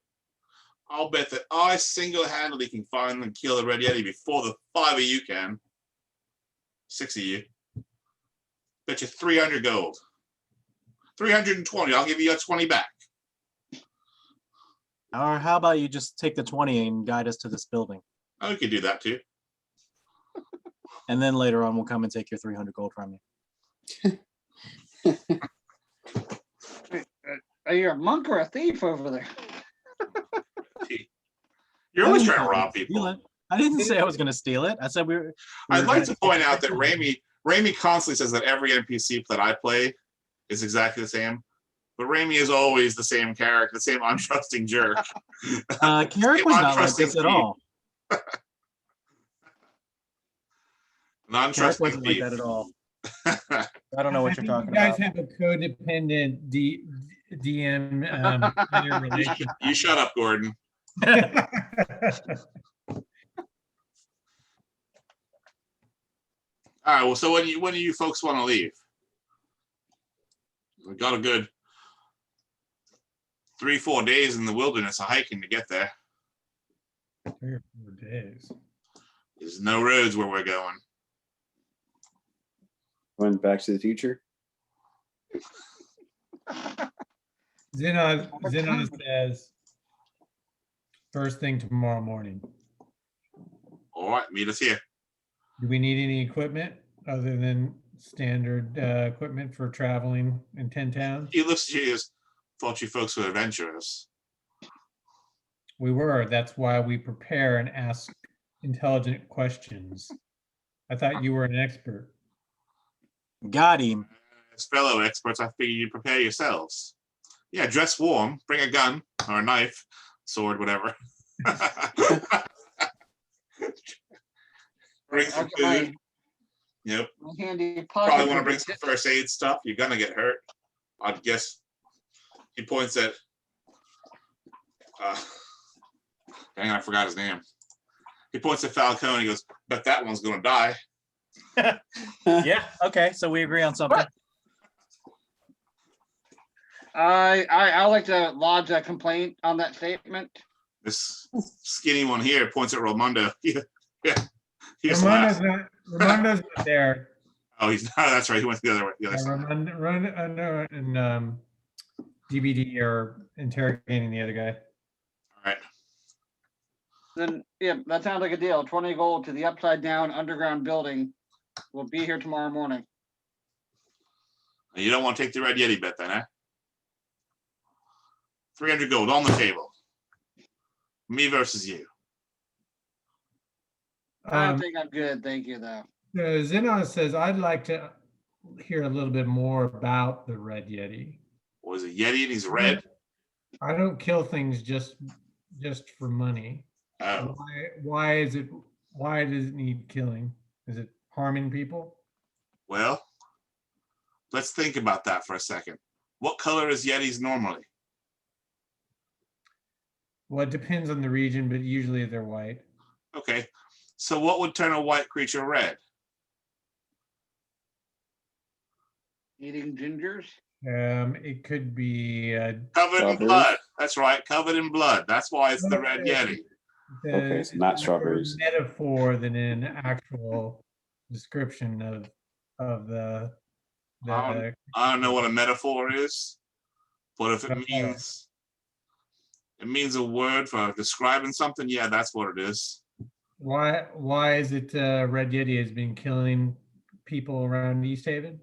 I'll bet that I single-handedly can find and kill the Red Yeti before the 5 of you can. 6 of you. Bet you 300 gold. 320. I'll give you a 20 back. Or how about you just take the 20 and guide us to this building? Oh, we could do that too. And then later on, we'll come and take your 300 gold from you. Are you a monk or a thief over there? You're I always didn't trying to say I was rob gonna steal people. it. I didn't say I was going to steal it. I said we were I'd like to gonna point take out that it. Ramy constantly says that every NPC that I play is exactly the same, but Ramy is always the same character, the same untrusting jerk. Carrick was not like this at all. Carrick Non-trusting wasn't like thief. that at all. I don't know what you're talking You guys about. have a codependent DM kind of relationship. You shut up, Gordon. All right. Well, so when do you folks want to leave? We got a good 3-4 days in the wilderness of hiking to get there. 3 or 4 days. There's no roads where we're going. Going Back to the Future. Xenon says first thing tomorrow morning. All right, meet us here. Do we need any equipment other than standard equipment for traveling in 10 towns? He looks at you and goes, thought you folks were adventurers. We were. That's why we prepare and ask intelligent questions. I thought you were an expert. Got him. As fellow experts, I figure you prepare yourselves. Yeah, dress warm, bring a gun or a knife, sword, whatever. Bring some food. Yep. My handy Probably pocket. want to bring some first aid stuff. You're gonna get hurt. I'd guess. He points at. Dang, I forgot his name. He points at Falcone. He goes, "Bet that one's gonna die." Yeah. Okay. So we agree on something. I like to lodge a complaint on that statement. This skinny one here points at Raimondo. Yeah. He just Ramondo's laughs. not there. Oh, he's not. That's right. He went the other way. The other side. Ramondo and GBD are interrogating the other guy. All right. Then, yeah, that sounds like a deal. 20 gold to the upside down underground building. We'll be here tomorrow morning. You don't want to take the Red Yeti bet then, eh? 300 gold on the table. Me versus you. I think I'm good. Thank you, though. Xenon says, I'd like to hear a little bit more about the Red Yeti. Was it Yeti and he's red? I don't kill things just for money. Oh. Why does it need killing? Is it harming people? Well, let's think about that for a second. What color is Yetis normally? Well, it depends on the region, but usually they're white. Okay. So what would turn a white creature red? Eating gingers? It could be Covered in Strawberries? blood. That's right. Covered in blood. That's why it's the Red Yeti. Okay, so not strawberries. Metaphor than an actual description of the I don't know what a metaphor is, but if it Okay. means a word for describing something, yeah, that's what it is. Why is it Red Yeti has been killing people around East Haven?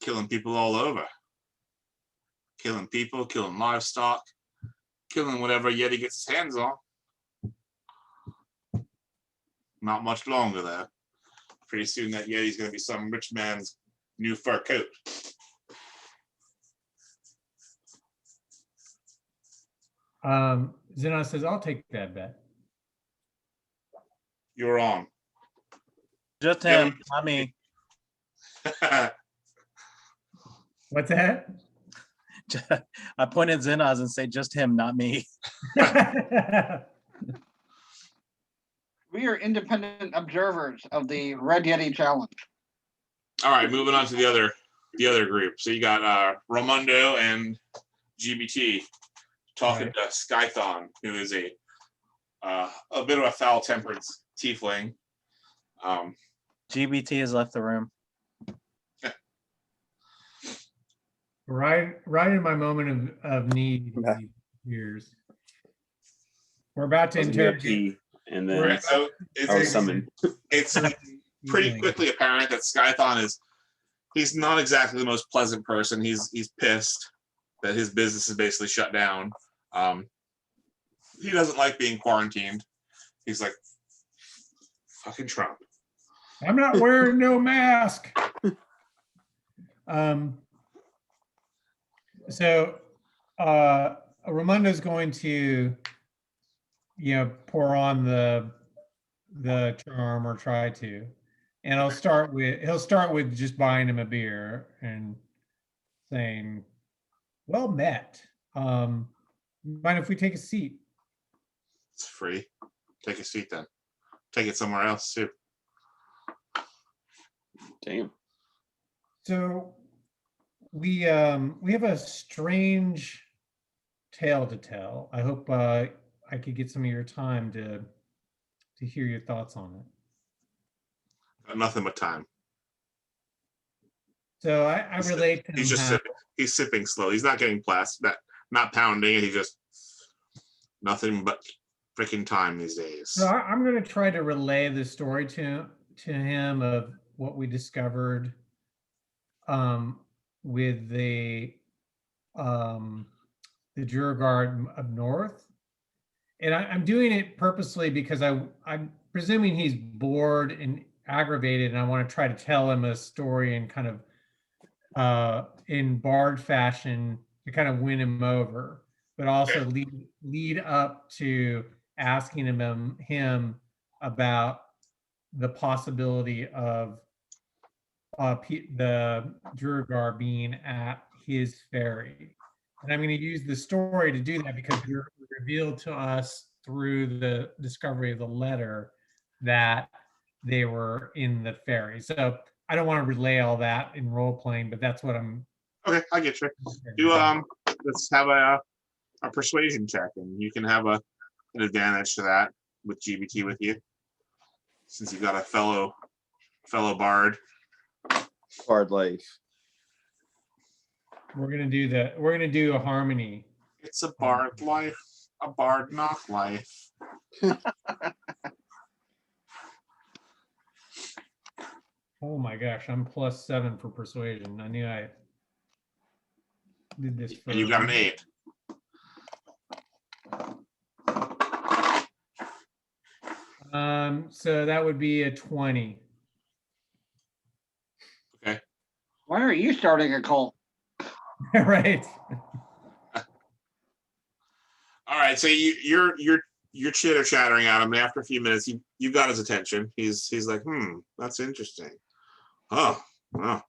Killing people all over. Killing people, killing livestock, killing whatever Yeti gets his hands on. Not much longer though. Pretty soon that Yeti's gonna be some rich man's new fur coat. Xenon says, I'll take that bet. You're on. Just him, not me. What's that? I point at Zenaz and say, just him, not me. We are independent observers of the Red Yeti challenge. All right, moving on to the other group. So you got Raimondo and GBT talking Right. to Skython, who is a bit of a foul-tempered tiefling. GBT has left the room. Right in my moment of need Yeah. these years. We're about to Wasn't gonna interrogate. pee, and All then right, so I was summoned. it's pretty quickly apparent that Skython he's not exactly the most pleasant person. He's pissed. that his business is basically shut down. He doesn't like being quarantined. He's like, fucking Trump. I'm not wearing no mask. So Raimundo's going to, pour on the charm or try to, and he'll start with just buying him a beer and saying, "Well met. Mind if we take a seat?" It's free. Take a seat then. Take it somewhere else too. Damn. So we have a strange tale to tell. I hope I could get some of your time to hear your thoughts on it. Got nothing but time. So I relate to He's him just how- sipping. He's sipping slow. He's not getting plastic. Not pounding it. He's just nothing but freaking time these days. So I'm going to try to relay the story to him of what we discovered with the Jurgard up north. And I'm doing it purposely because I'm presuming he's bored and aggravated, and I want to try to tell him a story and kind of in Bard fashion to kind of win him over, but also lead up to asking him about the possibility of the Jurgar being at his ferry. And I'm going to use the story to do that because you're revealed to us through the discovery of the letter that they were in the ferry. So I don't want to relay all that in role playing, but that's what I'm. Okay, I get you. Do let's have a persuasion check, and you can have an advantage to that with GBT with you, since you've got a fellow bard. Hard life. We're gonna do a harmony. It's a bard life, a bard not life. Oh my gosh, I'm +7 for persuasion. I knew I did this for. And you got an 8. So that would be a 20. Okay. Why are you starting a cult? Right. All right. So you're chitter chattering at him. After a few minutes, you got his attention. He's like, that's interesting. Oh, wow.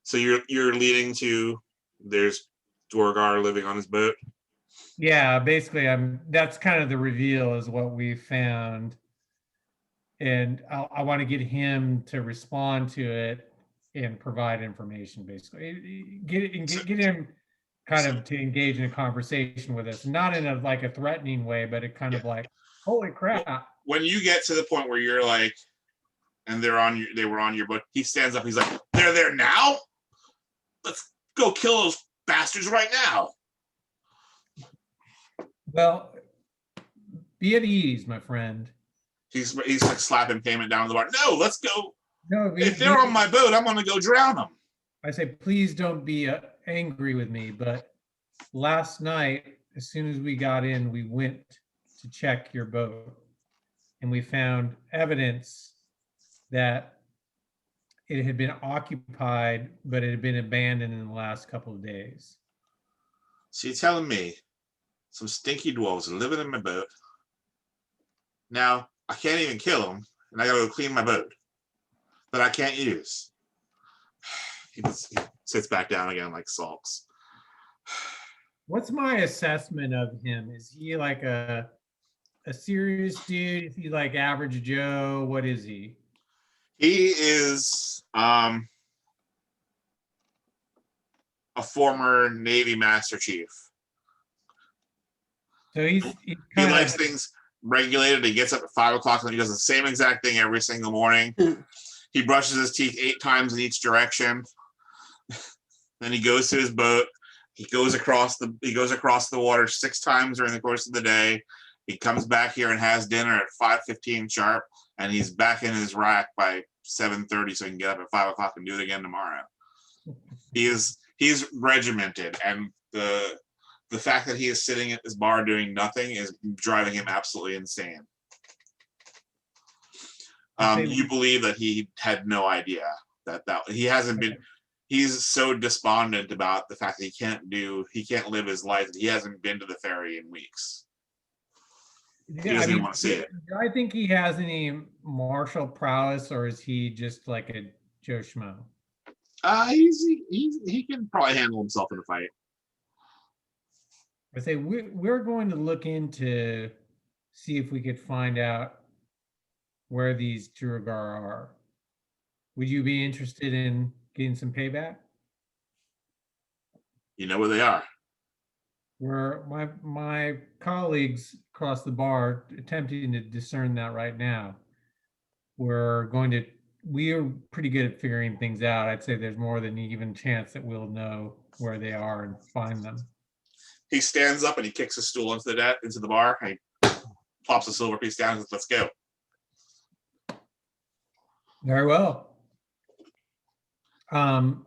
So you're leading to there's Dwargar living on his boat. Yeah, basically that's kind of the reveal is what we found. And I want to get him to respond to it and provide information, basically. Get him kind of to engage in a conversation with us, not in a threatening way, but it kind of like, holy crap. When you get to the point where you're like, and they were on your boat, he stands up, he's like, they're there now? Let's go kill those bastards right now. Well, be at ease, my friend. He's like slapping payment down the bar. No, let's go. No, If they're on my boat, I'm gonna go drown them. I say, please don't be angry with me, but last night, as soon as we got in, we went to check your boat, and we found evidence that it had been occupied, but it had been abandoned in the last couple of days. So you're telling me some stinky dwarves are living in my boat? Now I can't even kill them, and I gotta go clean my boat that I can't use. He sits back down again, like sulks. What's my assessment of him? Is he like a serious dude? Is he like average Joe? What is he? He is a former Navy Master Chief. So he He likes things regulated. He gets up at 5 o'clock and he does the same exact thing every single morning. He brushes his teeth 8 times in each direction. Then he goes to his boat. He goes across the water 6 times during the course of the day. He comes back here and has dinner at 5:15 sharp, and he's back in his rack by 7:30, so he can get up at 5 o'clock and do it again tomorrow. He's regimented, and the fact that he is sitting at this bar doing nothing is driving him absolutely insane. You believe that he had no idea that he hasn't been. He's so despondent about the fact that he can't live his life. That he hasn't been to the ferry in weeks. He doesn't even want to see it. Do I think he has any martial prowess, or is he just like a Joe Schmo? He can probably handle himself in a fight. I say we're going to look into see if we could find out where these Duergar are. Would you be interested in getting some payback? You know where they are. Where my colleagues across the bar attempting to discern that right now. We are pretty good at figuring things out. I'd say there's more than even chance that we'll know where they are and find them. He stands up and he kicks a stool into the bar and he plops a silver piece down and says, "Let's go." Very well. So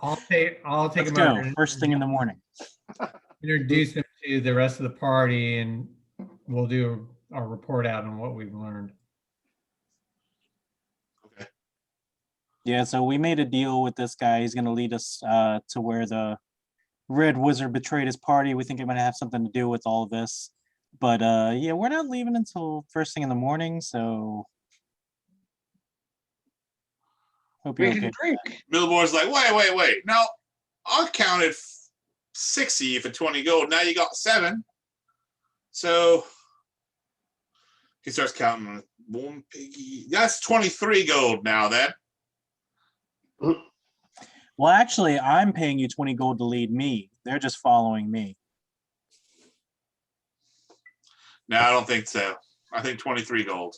I'll take Let's him go. over and First thing in the morning. introduce him to the rest of the party, and we'll do our report out on what we've learned. Okay. Yeah, so we made a deal with this guy. He's going to lead us to where the Red Wizard betrayed his party. We think it might have something to do with all of this. But yeah, we're not leaving until first thing in the morning, so hope you're We can okay. drink. Billboard's like, wait. No, I counted 60 for 20 gold. Now you got 7. So he starts counting. One piggy. That's 23 gold now then. Well, actually, I'm paying you 20 gold to lead me. They're just following me. No, I don't think so. I think 23 gold.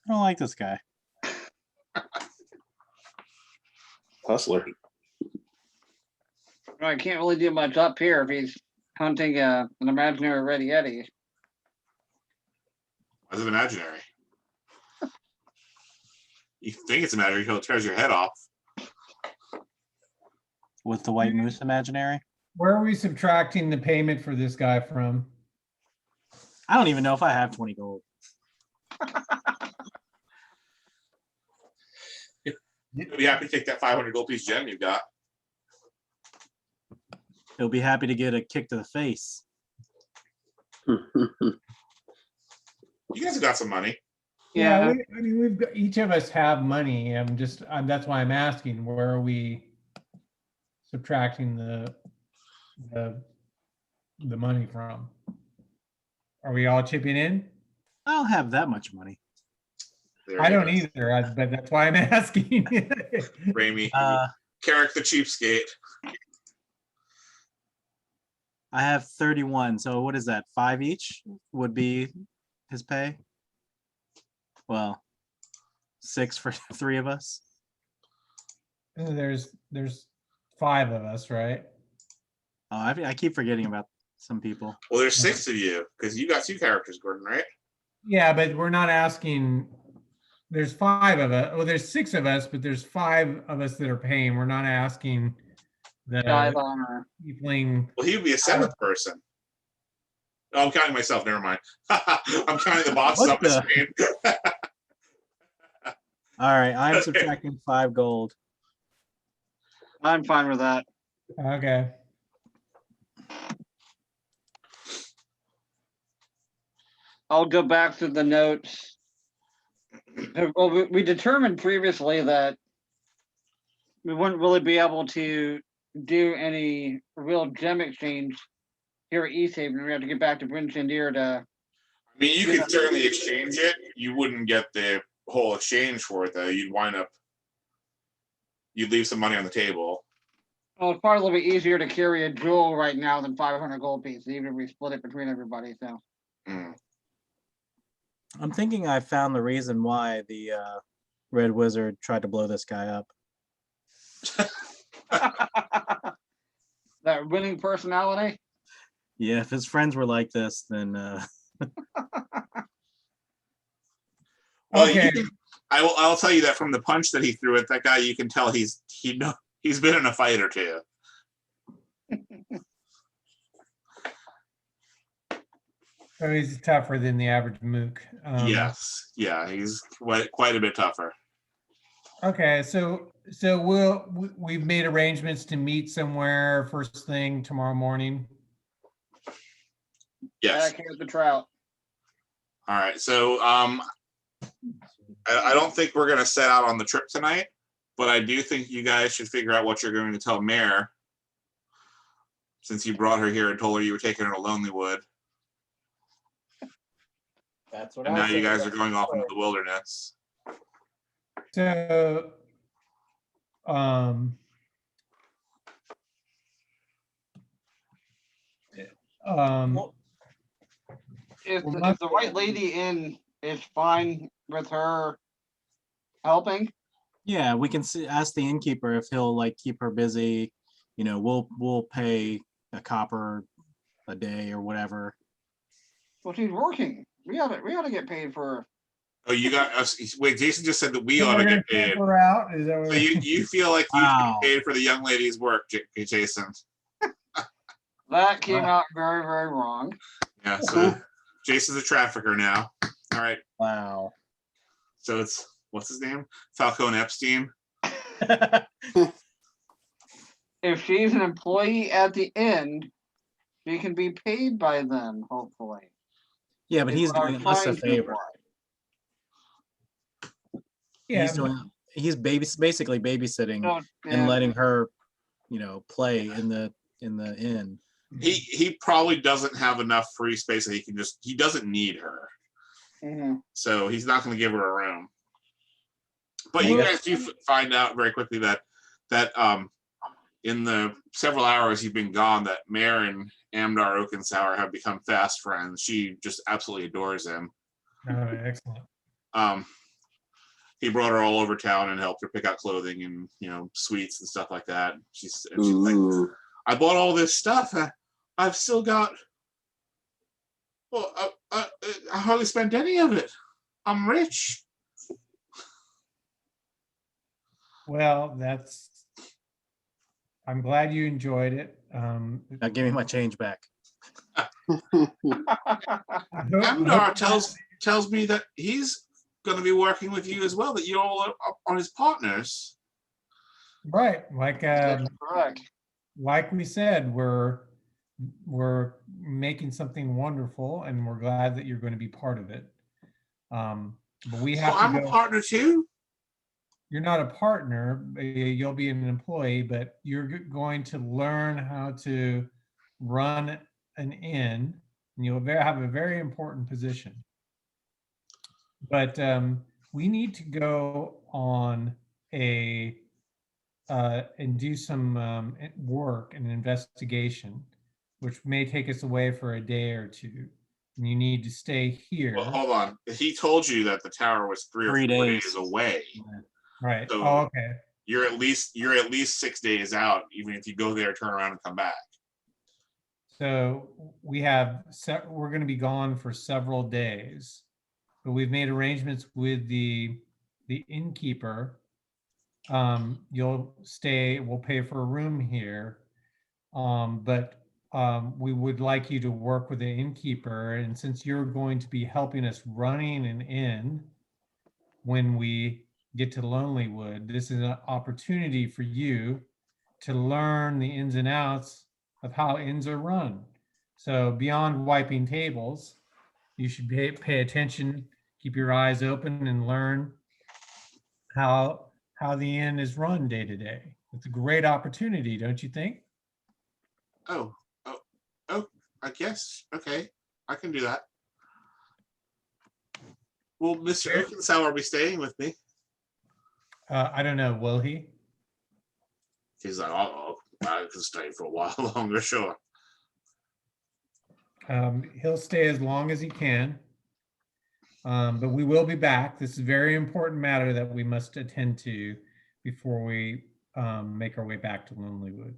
I don't like this guy. Hustler. I can't really do much up here if he's hunting an imaginary Red Yeti. Why is it imaginary? You think it's imaginary until it tears your head off. With the white moose imaginary? Where are we subtracting the payment for this guy from? I don't even know if I have 20 gold. You'll be happy to take that 500 gold piece gem you've got. He'll be happy to get a kick to the face. You guys have got some money. Yeah. We've got, each of us have money. That's why I'm asking, where are we subtracting the money from? Are we all chipping in? I don't have that much money. There I you don't go. either, but that's why I'm asking. Rime, Uh, Carrick the cheapskate. I have 31. So what is that? 5 each would be his pay. Well, 6 for 3 of us. There's 5 of us, right? Oh, I keep forgetting about some people. Well, there's 6 of you because you got 2 characters, Gordon, right? Yeah, but we're not asking. There's 5 of us. Well, there's 6 of us, but there's 5 of us that are paying. We're not asking the Dive honor. tiefling. Well, he would be a 7th person. Oh, I'm counting myself. Never mind. I'm counting the boxes What up the the- screen. All right, I'm subtracting 5 gold. I'm fine with that. Okay. I'll go back to the notes. Well, we determined previously that we wouldn't really be able to do any real gem exchange here at East Haven. We have to get back to Bryn Shandir to. I mean, you could certainly exchange it. You wouldn't get the whole exchange for it, though. You'd leave some money on the table. Well, it's probably a little bit easier to carry a jewel right now than 500 gold pieces, even if we split it between everybody. So. Mm. I'm thinking I found the reason why the Red Wizard tried to blow this guy up. That winning personality. Yeah, if his friends were like this, then Well, Okay. I'll tell you that from the punch that he threw at that guy, you can tell he's been in a fight or two. So he's tougher than the average mook. Yes, yeah, he's quite a bit tougher. Okay, so we've made arrangements to meet somewhere first thing tomorrow morning. Yes. Back here at the trout. All right. So I don't think we're gonna set out on the trip tonight, but I do think you guys should figure out what you're going to tell Mare, since you brought her here and told her you were taking her to Lonelywood, That's what and I now you said. guys are going off into the wilderness. So, um, Well, If Well, if the White Lady Inn is fine with her helping, yeah, we can ask the innkeeper if he'll like keep her busy. You know, we'll pay a copper a day or whatever. well, she's working. We ought to get paid for her. Oh, you got us. Wait, Jason just said that we so ought we're to gonna get paid. camp her out. Is that So what you feel like you should Wow. get paid for the young lady's work, Jason? That came Wow. out very, very wrong. Yeah. So Jason's a trafficker now. All right. Wow. So it's what's his name? Falcone Epstein. If she's an employee at the end, she can be paid by them, hopefully. Yeah, but is he's what I'm doing us a trying to favor. imply. Yeah, He's basically babysitting No, and yeah, letting her, you know, play in the inn. He probably doesn't have enough free space that he doesn't need her. mhm. So he's not going to give her a room. But I you guess- guys do find out very quickly that in the several hours you've been gone, that Mare and Amdar Oakensauer have become fast friends. She just absolutely adores him. excellent. He brought her all over town and helped her pick out clothing and sweets and stuff like that. She's like, Ooh. I bought all this stuff. I've still got. Well, I hardly spent any of it. I'm rich. Well, I'm glad you enjoyed it. Now give me my change back. Amdar tells me that he's going to be working with you as well. That you all are his partners. Right, That's correct. like we said, we're making something wonderful, and we're glad that you're going to be part of it. But we So have to I'm go. a partner too. You're not a partner. You'll be an employee, but you're going to learn how to run an inn, and you'll have a very important position. But we need to go on and do some work and investigation, which may take us away for a day or two. And you need to stay here. Well, hold on. He told you that the tower was 3 or 4 days away. Right. So Oh, okay. You're at least 6 days out, even if you go there, turn around, and come back. So we're going to be gone for several days, but we've made arrangements with the innkeeper. You'll stay. We'll pay for a room here, but we would like you to work with the innkeeper. And since you're going to be helping us running an inn when we get to Lonelywood, this is an opportunity for you to learn the ins and outs of how inns are run. So beyond wiping tables, you should pay attention, keep your eyes open, and learn how the inn is run day to day. It's a great opportunity, don't you think? Oh, I guess. Okay, I can do that. Will Mr. Oakensauer be staying with me? I don't know. Will he? He's like, I can stay for a while longer, sure. He'll stay as long as he can. But we will be back. This is a very important matter that we must attend to before we make our way back to Lonelywood.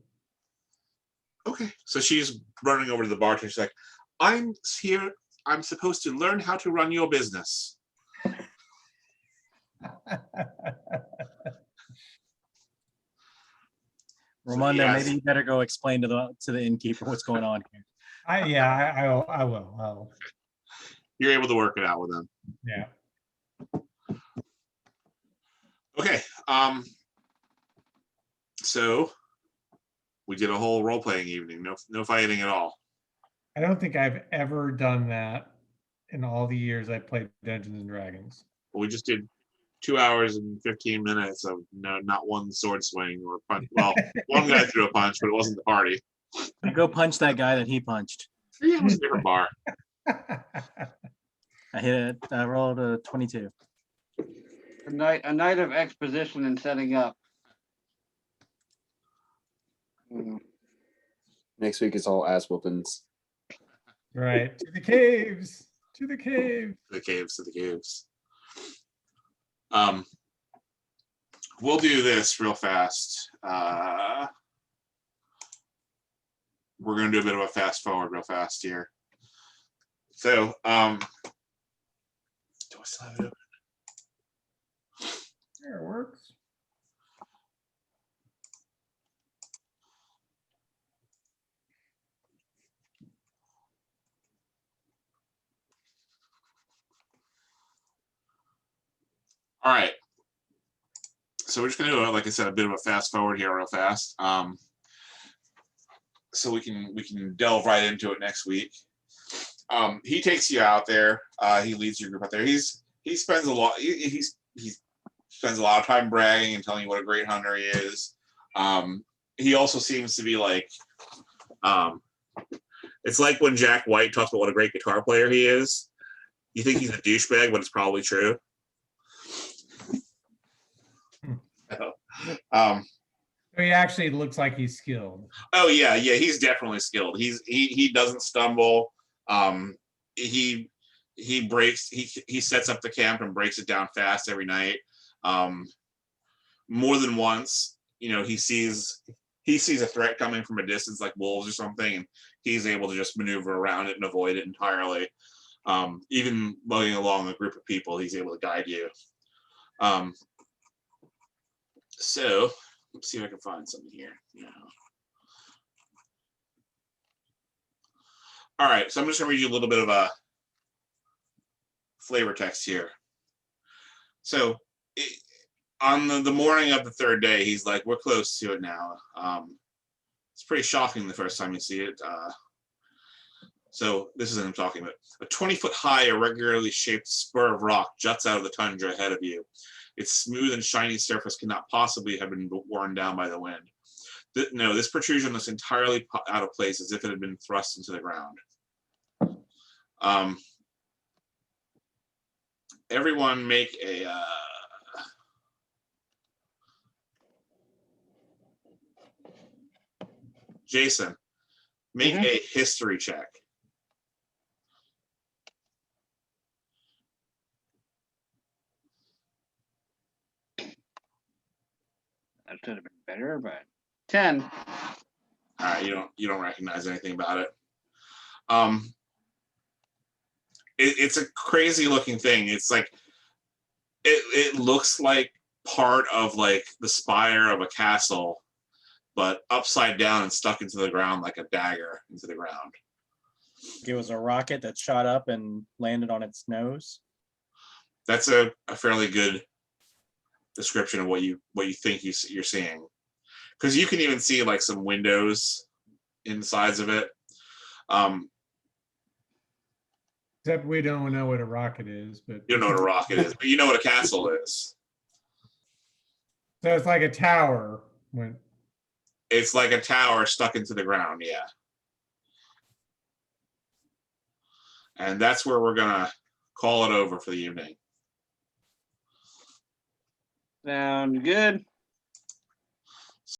Okay, so she's running over to the bar. She's like, I'm here. I'm supposed to learn how to run your business. Ramondo, yes. maybe you better go explain to the innkeeper what's going on here. I will. You're able to work it out with them. Yeah. Okay. So we did a whole role-playing evening. No fighting at all. I don't think I've ever done that in all the years I played Dungeons and Dragons. We just did 2 hours and 15 minutes of not one sword swing or punch. Well, one guy threw a punch, but it wasn't the party. Go punch that guy that he punched. Yeah, it was a different bar. I hit it. I rolled a 22. A night of exposition and setting up. Next week it's all ass whoopings. Right. To the caves. To the caves. To the caves. We'll do this real fast. We're gonna do a bit of a fast forward real fast here. So, do I still have it open? There it works. All right. So we're just gonna do, like I said, a bit of a fast forward here real fast. So we can delve right into it next week. He takes you out there. He leads your group out there. He spends a lot. He spends a lot of time bragging and telling you what a great hunter he is. He also seems to be like, it's like when Jack White talks about what a great guitar player he is. You think he's a douchebag, but it's probably true. He actually looks like he's skilled. Oh yeah, he's definitely skilled. He doesn't stumble. He sets up the camp and breaks it down fast every night. More than once, he sees a threat coming from a distance, like wolves or something, and he's able to just maneuver around it and avoid it entirely. Even lugging along a group of people, he's able to guide you. So let's see if I can find something here. All right, so I'm just gonna read you a little bit of a flavor text here. So on the morning of the third day, he's like, we're close to it now. It's pretty shocking the first time you see it. So this is him talking about a 20-foot high, irregularly shaped spur of rock juts out of the tundra ahead of you. Its smooth and shiny surface cannot possibly have been worn down by the wind. No, this protrusion looks entirely out of place, as if it had been thrust into the ground. Everyone make a Jason, make a history check. That should have been better, but 10. All right, you don't recognize anything about it. It's a crazy looking thing. It's like it looks like part of like the spire of a castle, but upside down and stuck into the ground like a dagger into the ground. It was a rocket that shot up and landed on its nose. That's a fairly good description of what you think you're seeing, because you can even see like some windows insides of it. Except we don't know what a rocket is, but You don't know what a rocket is, but you know what a castle is. So it's like a tower. It's like a tower stuck into the ground, yeah. And that's where we're gonna call it over for the evening. Sounds good.